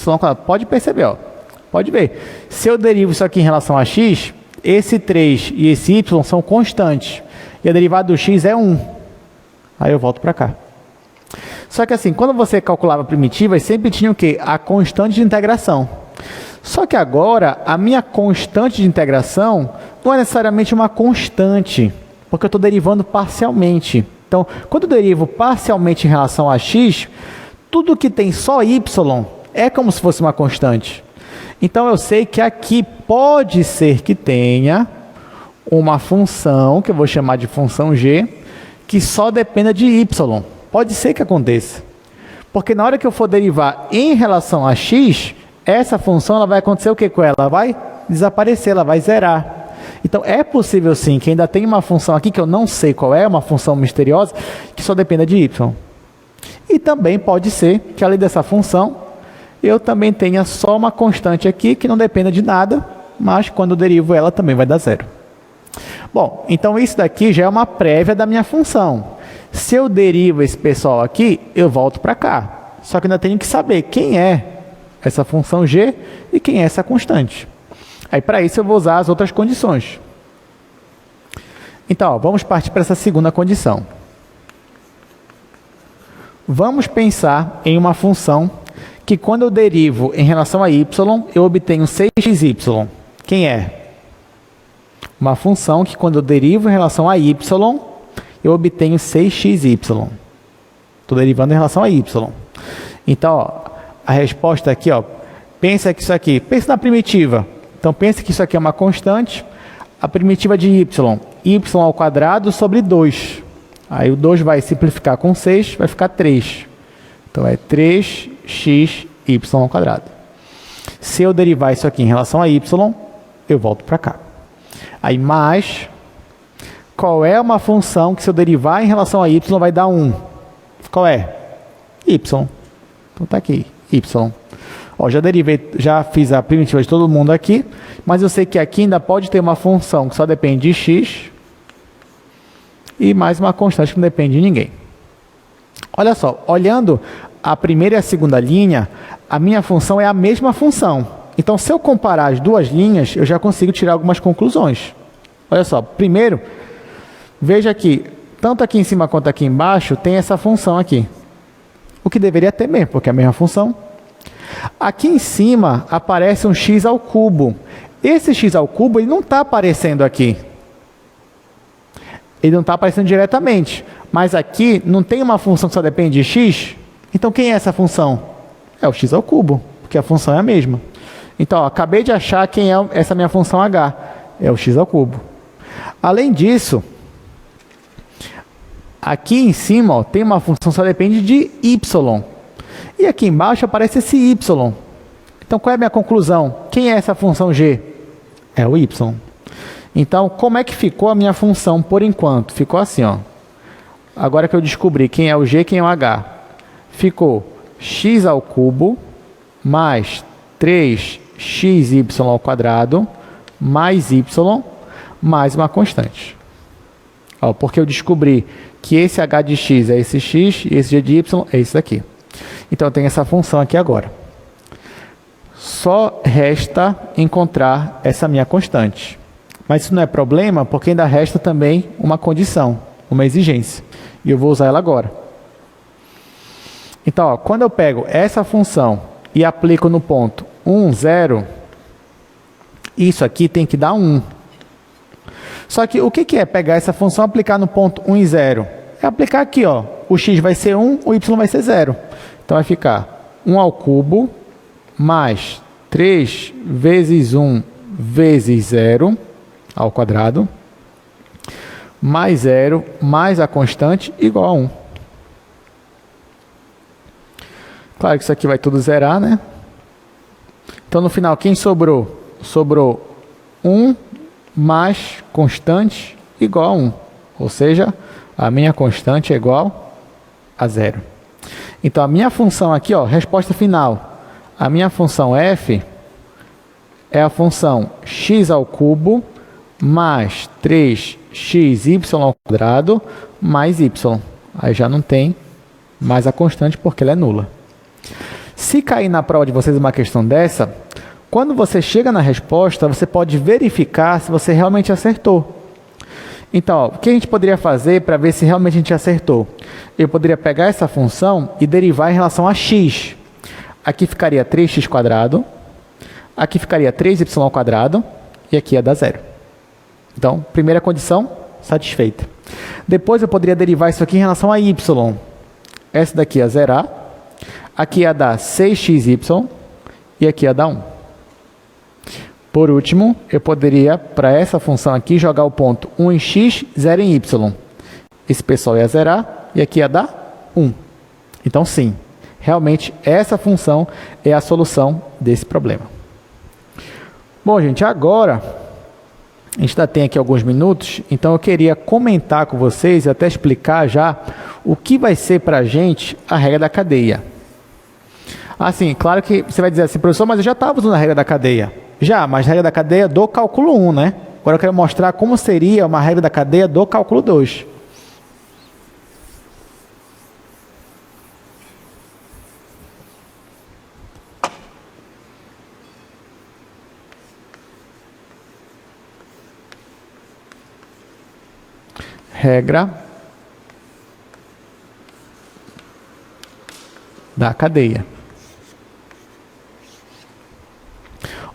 ao quadrado. Pode perceber, ó. Pode ver. Se eu derivo isso aqui em relação a x, esse 3 e esse y são constantes. E a derivada do x é 1. Aí eu volto para cá. Só que assim, quando você calculava primitivas, sempre tinha o quê? A constante de integração. Só que agora, a minha constante de integração não é necessariamente uma constante, porque eu estou derivando parcialmente. Então, quando eu derivo parcialmente em relação a x, tudo que tem só y é como se fosse uma constante. Então, eu sei que aqui pode ser que tenha uma função, que eu vou chamar de função g, que só dependa de y. Pode ser que aconteça. Porque na hora que eu for derivar em relação a x, essa função ela vai acontecer o que com ela? Ela vai desaparecer, ela vai zerar. Então, é possível sim que ainda tem uma função aqui que eu não sei qual é, uma função misteriosa, que só dependa de y. E também pode ser que além dessa função, eu também tenha só uma constante aqui que não dependa de nada, mas quando eu derivo ela também vai dar zero. Bom, então isso daqui já é uma prévia da minha função. Se eu derivo esse pessoal aqui, eu volto para cá. Só que ainda tenho que saber quem é essa função g e quem é essa constante. Aí para isso eu vou usar as outras condições. Então, ó, vamos partir para essa segunda condição. Vamos pensar em uma função que quando eu derivo em relação a y, eu obtenho 6xy. Quem é? Uma função que quando eu derivo em relação a y, eu obtenho 6xy. Estou derivando em relação a y. Então, ó, a resposta aqui, ó, pensa que isso aqui, pensa na primitiva. Então, pensa que isso aqui é uma constante, a primitiva de y ao quadrado sobre 2. Aí o 2 vai simplificar com 6, vai ficar 3. Então, é 3xy ao quadrado. Se eu derivar isso aqui em relação a y, eu volto para cá. Aí, mais, qual é uma função que se eu derivar em relação a y vai dar 1? Qual é? Y. Então, está aqui, y. Ó, já derivei, já fiz a primitiva de todo mundo aqui, mas eu sei que aqui ainda pode ter uma função que só depende de x e mais uma constante que não depende de ninguém. Olha só, olhando a primeira e a segunda linha, a minha função é a mesma função. Então, se eu comparar as duas linhas, eu já consigo tirar algumas conclusões. Olha só, primeiro, veja aqui, tanto aqui em cima quanto aqui embaixo, tem essa função aqui. O que deveria ter mesmo, porque é a mesma função. Aqui em cima aparece um x ao cubo. Esse x ao cubo ele não está aparecendo aqui. Ele não está aparecendo diretamente. Mas aqui não tem uma função que só depende de x. Então quem é essa função? É o x ao cubo, porque a função é a mesma. Então, ó, acabei de achar quem é essa minha função h. É o x ao cubo. Além disso, aqui em cima ó, tem uma função que só depende de y. E aqui embaixo aparece esse y. Então, qual é a minha conclusão? Quem é essa função g? É o y. Então, como é que ficou a minha função por enquanto? Ficou assim, ó. Agora que eu descobri quem é o g e quem é o h. Ficou x ao cubo mais 3xy ao quadrado mais y mais uma constante. Ó, porque eu descobri que esse h de x é esse x e esse g de y é esse daqui. Então, eu tenho essa função aqui agora. Só resta encontrar essa minha constante. Mas isso não é problema, porque ainda resta também uma condição, uma exigência. E eu vou usar ela agora. Então, ó, quando eu pego essa função e aplico no ponto 1, 0, isso aqui tem que dar 1. Só que o que é pegar essa função e aplicar no ponto 1 e 0? É aplicar aqui, ó. O x vai ser 1, o y vai ser 0. Então, vai ficar 1 ao cubo mais 3 vezes 1 vezes 0 ao quadrado mais 0 mais a constante igual a 1. Claro que isso aqui vai tudo zerar, né? Então, no final, quem sobrou? Sobrou 1 mais constante igual a 1. Ou seja, a minha constante é igual a 0. Então, a minha função aqui, ó, resposta final. A minha função f é a função x ao cubo mais 3xy xy ao quadrado mais y. Aí já não tem mais a constante porque ela é nula. Se cair na prova de vocês uma questão dessa, quando você chega na resposta, você pode verificar se você realmente acertou. Então, ó, o que a gente poderia fazer para ver se realmente a gente acertou? Eu poderia pegar essa função e derivar em relação a x. Aqui ficaria 3x², aqui ficaria 3y² e aqui ia dar zero. Então, primeira condição satisfeita. Depois eu poderia derivar isso aqui em relação a y. Essa daqui ia zerar, aqui ia dar 6xy e aqui ia dar 1. Por último, eu poderia, para essa função aqui, jogar o ponto 1 em x, 0 em y. Esse pessoal ia zerar e aqui ia dar 1. Então, sim, realmente essa função é a solução desse problema. Bom, gente, agora a gente ainda tem aqui alguns minutos, então eu queria comentar com vocês e até explicar já o que vai ser para a gente a regra da cadeia. Assim, claro que você vai dizer assim, professor, mas eu já estava usando a regra da cadeia. Já, mas a regra da cadeia do cálculo 1, né? Agora eu quero mostrar como seria uma regra da cadeia do cálculo 2. Regra da cadeia.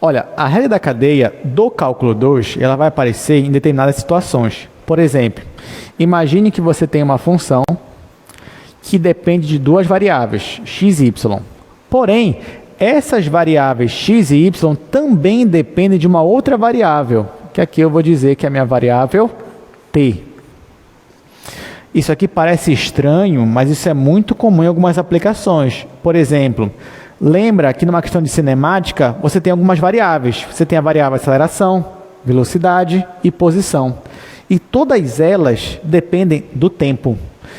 Olha, a regra da cadeia do cálculo 2, ela vai aparecer em determinadas situações. Por exemplo, imagine que você tem uma função que depende de duas variáveis, x e y. Porém, essas variáveis x e y também dependem de uma outra variável, que aqui eu vou dizer que é a minha variável t. Isso aqui parece estranho, mas isso é muito comum em algumas aplicações. Por exemplo, lembra que numa questão de cinemática, você tem algumas variáveis. Você tem a variável aceleração, velocidade e posição. E todas elas dependem do tempo.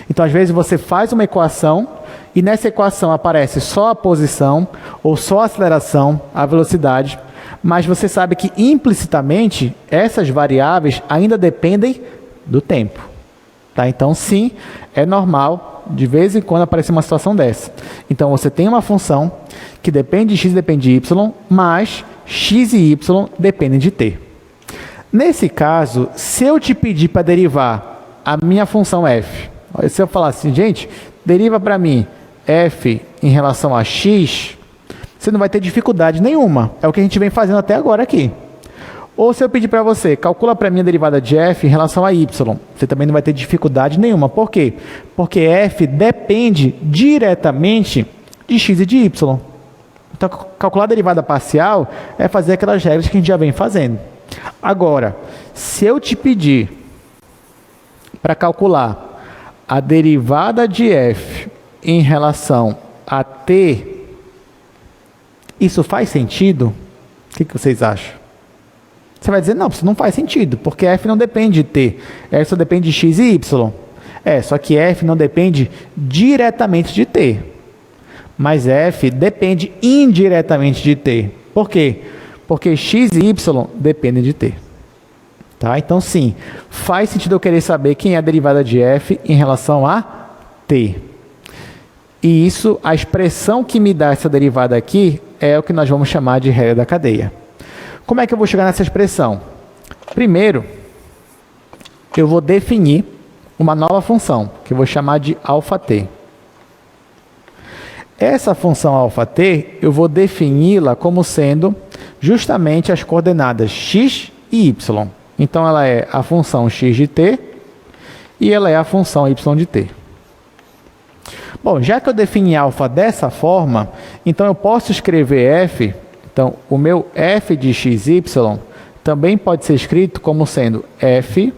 Então, às vezes, você faz uma equação e nessa equação aparece só a posição ou só a aceleração, a velocidade, mas você sabe que implicitamente essas variáveis ainda dependem do tempo. Tá? Então, sim, é normal de vez em quando aparecer uma situação dessa. Então, você tem uma função que depende de x e depende de y, mas x e y dependem de t. Nesse caso, se eu te pedir para derivar a minha função f, se eu falar assim, gente, deriva para mim f em relação a x, você não vai ter dificuldade nenhuma. É o que a gente vem fazendo até agora aqui. Ou se eu pedir para você, calcula para mim a derivada de f em relação a y, você também não vai ter dificuldade nenhuma. Por quê? Porque f depende diretamente de x e de y. Então, calcular a derivada parcial é fazer aquelas regras que a gente já vem fazendo. Agora, se eu te pedir para calcular a derivada de f em relação a t, isso faz sentido? O que vocês acham? Você vai dizer, não, isso não faz sentido, porque f não depende de t, f só depende de x e y. Só que f não depende diretamente de t, mas f depende indiretamente de t. Por quê? Porque x e y dependem de t. Tá? Então, sim, faz sentido eu querer saber quem é a derivada de f em relação a t. E isso, a expressão que me dá essa derivada aqui, é o que nós vamos chamar de regra da cadeia. Como é que eu vou chegar nessa expressão? Primeiro, eu vou definir uma nova função, que eu vou chamar de αt. Essa função αt, eu vou defini-la como sendo justamente as coordenadas x e y. Então, ela é a função x de t e ela é a função y de t. Bom, já que eu defini α dessa forma, então eu posso escrever f. Então, o meu f de xy também pode ser escrito como sendo f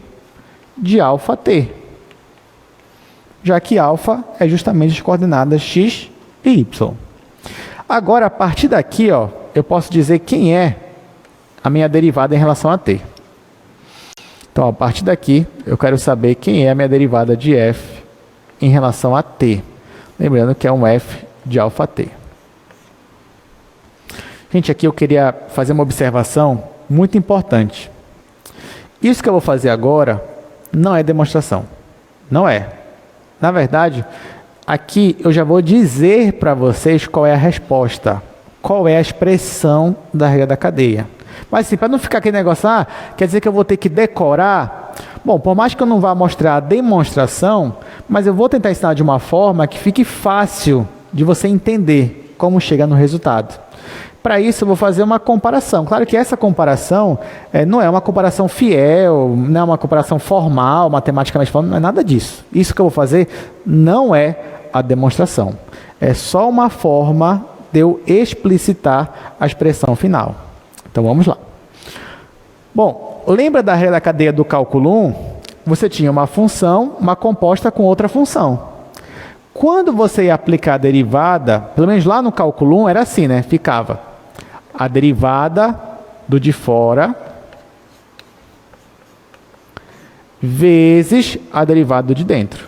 de αt, já que α é justamente as coordenadas x e y. Agora, a partir daqui, ó, eu posso dizer quem é a minha derivada em relação a t. Então, a partir daqui, eu quero saber quem é a minha derivada de f em relação a t. Lembrando que é um f de αt. Gente, aqui eu queria fazer uma observação muito importante. Isso que eu vou fazer agora Não é demonstração. Não é. Na verdade, aqui eu já vou dizer para vocês qual é a resposta. Qual é a expressão da regra da cadeia. Mas assim, para não ficar aquele negócio, quer dizer que eu vou ter que decorar. Bom, por mais que eu não vá mostrar a demonstração, mas eu vou tentar ensinar de uma forma que fique fácil de você entender como chega no resultado. Para isso, eu vou fazer uma comparação. Claro que essa comparação não é uma comparação fiel, não é uma comparação formal, matematicamente falando, não é nada disso. Isso que eu vou fazer não é a demonstração. É só uma forma de eu explicitar a expressão final. Então, vamos lá. Bom, lembra da regra da cadeia do cálculo 1? Você tinha uma função, uma composta com outra função. Quando você ia aplicar a derivada, pelo menos lá no cálculo 1 era assim, né? Ficava a derivada do de fora vezes a derivada do de dentro.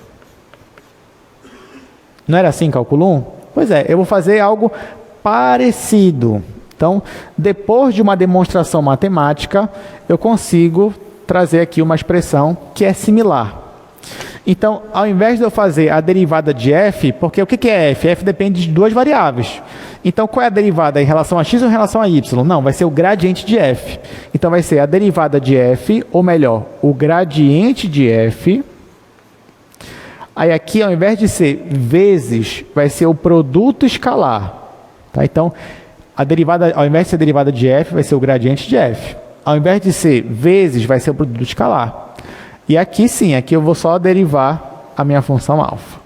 Não era assim cálculo 1? Pois é, eu vou fazer algo parecido. Então, depois de uma demonstração matemática, eu consigo trazer aqui uma expressão que é similar. Então, ao invés de eu fazer a derivada de f, porque o que é f? F depende de duas variáveis. Então, qual é a derivada em relação a x ou em relação a y? Não, vai ser o gradiente de f. Então, vai ser a derivada de f, ou melhor, o gradiente de f. Aí aqui, ao invés de ser vezes, vai ser o produto escalar. Tá? Então, a derivada, ao invés de ser a derivada de f, vai ser o gradiente de f. Ao invés de ser vezes, vai ser o produto escalar. E aqui sim, aqui eu vou só derivar a minha função alfa.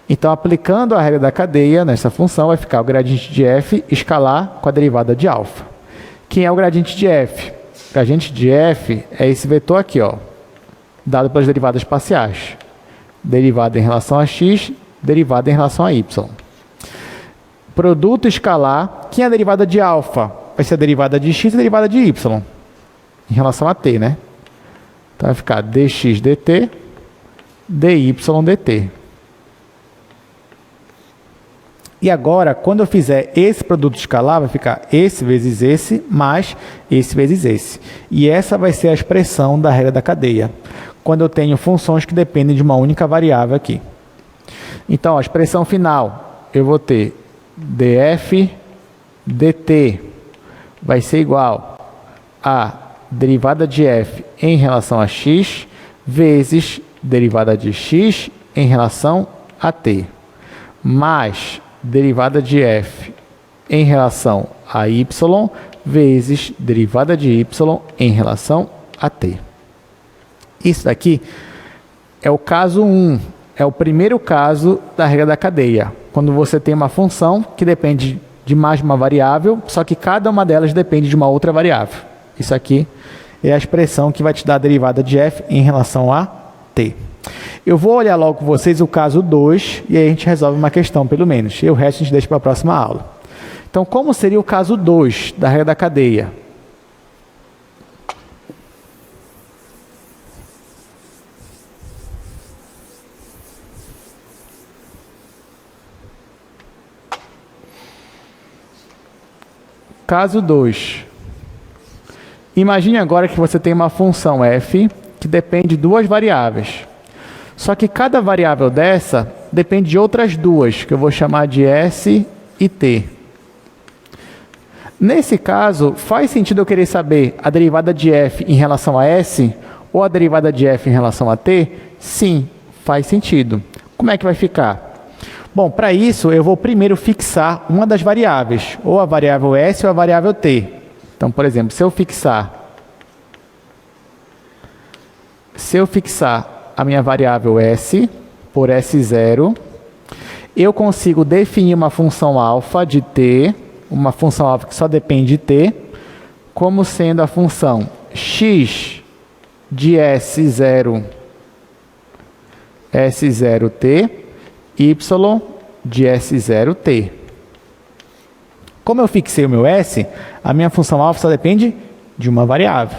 Então, aplicando a regra da cadeia nessa função, vai ficar o gradiente de f escalar com a derivada de alfa. Quem é o gradiente de f? O gradiente de f é esse vetor aqui, ó, dado pelas derivadas parciais. Derivada em relação a x, derivada em relação a y. Produto escalar, quem é a derivada de alfa? Vai ser a derivada de x e a derivada de y, em relação a t, né? Então, vai ficar dx dt, dy dt. E agora, quando eu fizer esse produto escalar, vai ficar esse vezes esse, mais esse vezes esse. E essa vai ser a expressão da regra da cadeia, quando eu tenho funções que dependem de uma única variável aqui. Então, a expressão final, eu vou ter df dt vai ser igual a derivada de f em relação a x vezes derivada de x em relação a t, mais derivada de f em relação a y vezes derivada de y em relação a t. Isso daqui é o caso 1, é o primeiro caso da regra da cadeia, quando você tem uma função que depende de mais de uma variável, só que cada uma delas depende de uma outra variável. Isso aqui é a expressão que vai te dar a derivada de f em relação a t. Eu vou olhar logo com vocês o caso 2 e aí a gente resolve uma questão, pelo menos. E o resto a gente deixa para a próxima aula. Então, como seria o caso 2 da regra da cadeia? Caso 2. Imagine agora que você tem uma função f que depende de duas variáveis. Só que cada variável dessa depende de outras duas, que eu vou chamar de s e t. Nesse caso, faz sentido eu querer saber a derivada de f em relação a s ou a derivada de f em relação a t? Sim, faz sentido. Como é que vai ficar? Bom, para isso eu vou primeiro fixar uma das variáveis, ou a variável s ou a variável t. Então, por exemplo, se eu fixar a minha variável s por s0, eu consigo definir uma função alfa de t, uma função alfa que só depende de t, como sendo a função x de s0t, y de s0t. Como eu fixei o meu s, a minha função alfa só depende de uma variável.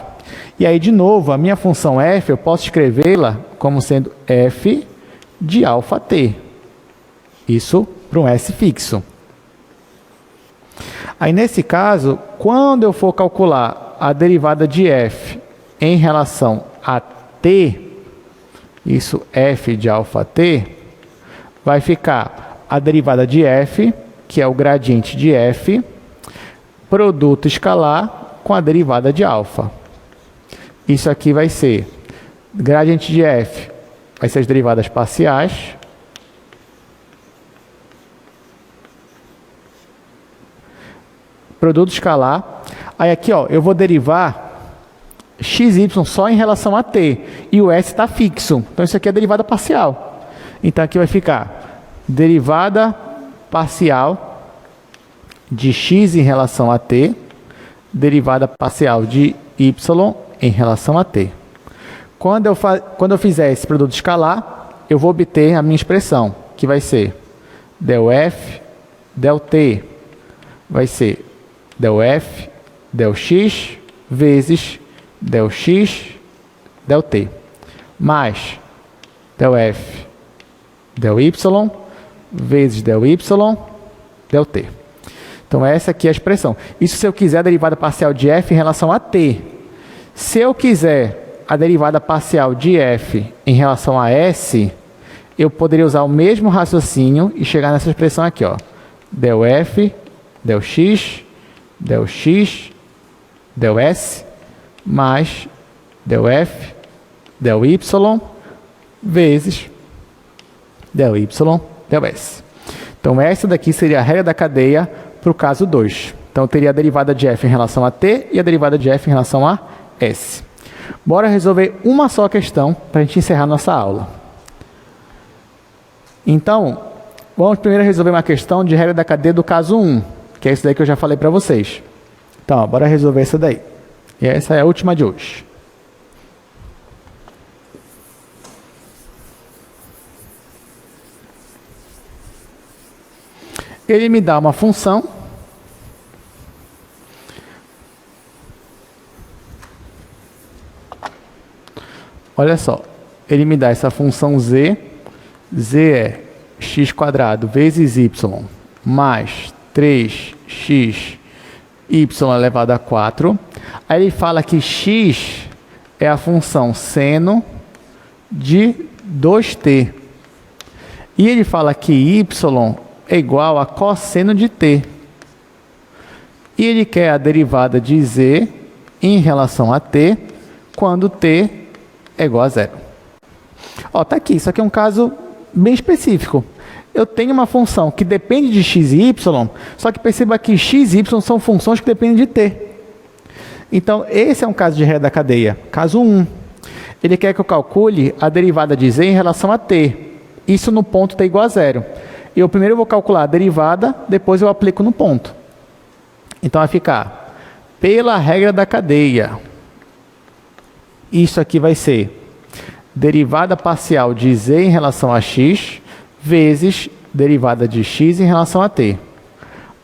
E aí, de novo, a minha função f, eu posso escrevê-la como sendo f de alfa t. Isso para um s fixo. Aí, nesse caso, quando eu for calcular a derivada de f em relação a t, isso f de alfa t, vai ficar a derivada de f, que é o gradiente de f, produto escalar com a derivada de alfa. Isso aqui vai ser gradiente de f, vai ser as derivadas parciais, produto escalar. Aí aqui, ó, eu vou derivar xy só em relação a t, e o s está fixo. Então isso aqui é derivada parcial. Então aqui vai ficar derivada parcial de x em relação a t, derivada parcial de y em relação a t. Quando eu fizer esse produto escalar, eu vou obter a minha expressão, que vai ser del f, del t, vai ser del f, del x, vezes del x, del t, mais del f, del y, vezes del y, del t. Então, essa aqui é a expressão. Isso se eu quiser a derivada parcial de f em relação a t. Se eu quiser a derivada parcial de f em relação a s, eu poderia usar o mesmo raciocínio e chegar nessa expressão aqui, ó. Del f, del x, del s, mais del f, del y, vezes del y, del s. Então, essa daqui seria a regra da cadeia para o caso 2. Então, eu teria a derivada de f em relação a t e a derivada de f em relação a s. Bora resolver uma só questão para a gente encerrar nossa aula. Então, vamos primeiro resolver uma questão de regra da cadeia do caso 1, que é isso daí que eu já falei para vocês. Então, ó, bora resolver essa daí. E essa é a última de hoje. Ele me dá uma função olha só, ele me dá essa função z, z é x² vezes y mais 3x y elevado a 4. Aí ele fala que x é a função seno de 2t. E ele fala que y é igual a cosseno de t. E ele quer a derivada de z em relação a t quando t é igual a 0. Ó, tá aqui, isso aqui é um caso bem específico. Eu tenho uma função que depende de x e y, só que perceba que x e y são funções que dependem de t. Então, esse é um caso de regra da cadeia. Caso 1. Ele quer que eu calcule a derivada de z em relação a t. Isso no ponto t igual a 0. Eu primeiro vou calcular a derivada, depois eu aplico no ponto. Então, vai ficar pela regra da cadeia. Isso aqui vai ser derivada parcial de z em relação a x vezes derivada de x em relação a t,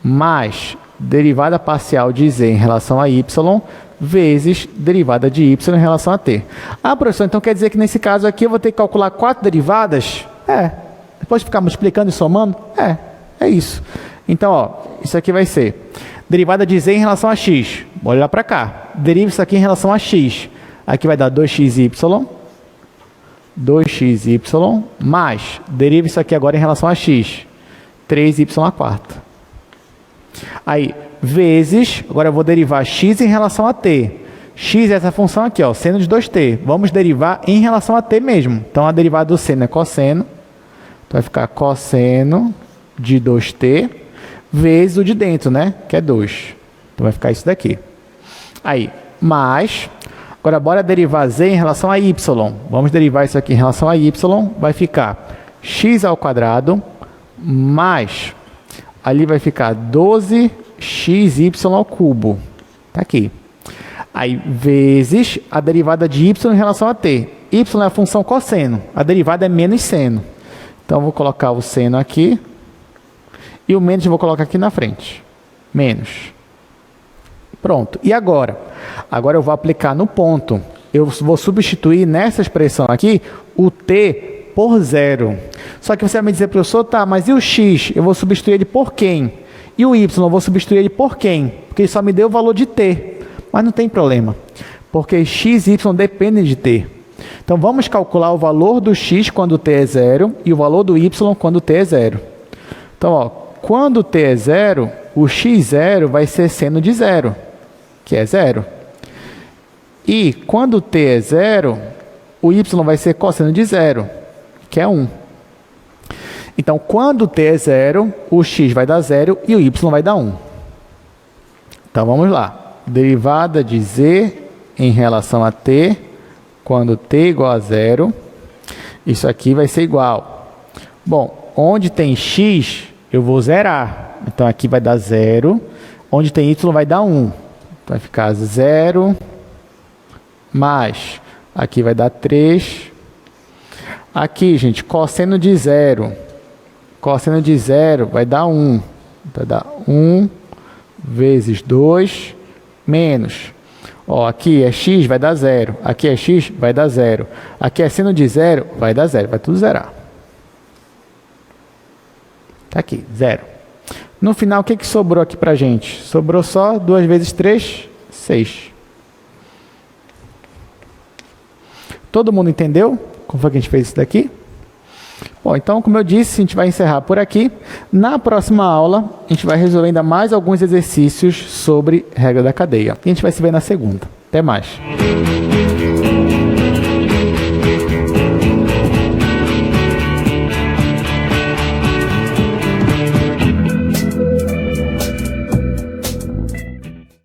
mais derivada parcial de z em relação a y vezes derivada de y em relação a t. Ah, professor, então quer dizer que nesse caso aqui eu vou ter que calcular 4 derivadas? Depois de ficar multiplicando e somando? É isso. Então, ó, isso aqui vai ser derivada de z em relação a x. Vou olhar para cá. Deriva isso aqui em relação a x. Aqui vai dar 2xy, mais, deriva isso aqui agora em relação a x, 3y². Aí, vezes, agora eu vou derivar x em relação a t. X é essa função aqui, ó, seno de 2t. Vamos derivar em relação a t mesmo. Então, a derivada do seno é cosseno. Então, vai ficar cosseno de 2t vezes o de dentro, né? Que é 2. Então, vai ficar isso daqui. Aí, mais... Agora, bora derivar z em relação a y. Vamos derivar isso aqui em relação a y. Vai ficar x² mais, ali vai ficar 12xy². Tá aqui. Aí, vezes a derivada de y em relação a t. Y é a função cosseno. A derivada é menos seno. Então, vou colocar o seno aqui. E o menos eu vou colocar aqui na frente. Menos. Pronto. E agora? Agora eu vou aplicar no ponto. Eu vou substituir nessa expressão aqui o t por 0. Só que você vai me dizer, professor, tá, mas e o x? Eu vou substituir ele por quem? E o y? Eu vou substituir ele por quem? Porque ele só me deu o valor de t. Mas não tem problema. Porque x e y dependem de t. Então, vamos calcular o valor do x quando t é 0 e o valor do y quando t é 0. Então, ó, quando t é 0, o x0 vai ser seno de 0, que é 0. E quando t é 0, o y vai ser cosseno de 0, que é 1. Então, quando t é 0, o x vai dar 0 e o y vai dar 1. Então, vamos lá. Derivada de z em relação a t, quando t é igual a 0. Isso aqui vai ser igual. Bom, onde tem x, eu vou zerar. Então, aqui vai dar 0. Onde tem y, vai dar 1. Vai ficar 0 mais... Aqui vai dar 3. Aqui, gente, cosseno de 0. Cosseno de 0 vai dar 1. Vai dar 1 vezes 2 menos. Ó, aqui é x, vai dar 0. Aqui é x, vai dar 0. Aqui é seno de 0, vai dar 0. Vai tudo zerar. Tá aqui, 0. No final, o que sobrou aqui pra gente? Sobrou só 2 vezes 3, 6. Todo mundo entendeu como foi que a gente fez isso daqui? Bom, então, como eu disse, a gente vai encerrar por aqui. Na próxima aula, a gente vai resolver ainda mais alguns exercícios sobre regra da cadeia. E a gente vai se ver na segunda. Até mais.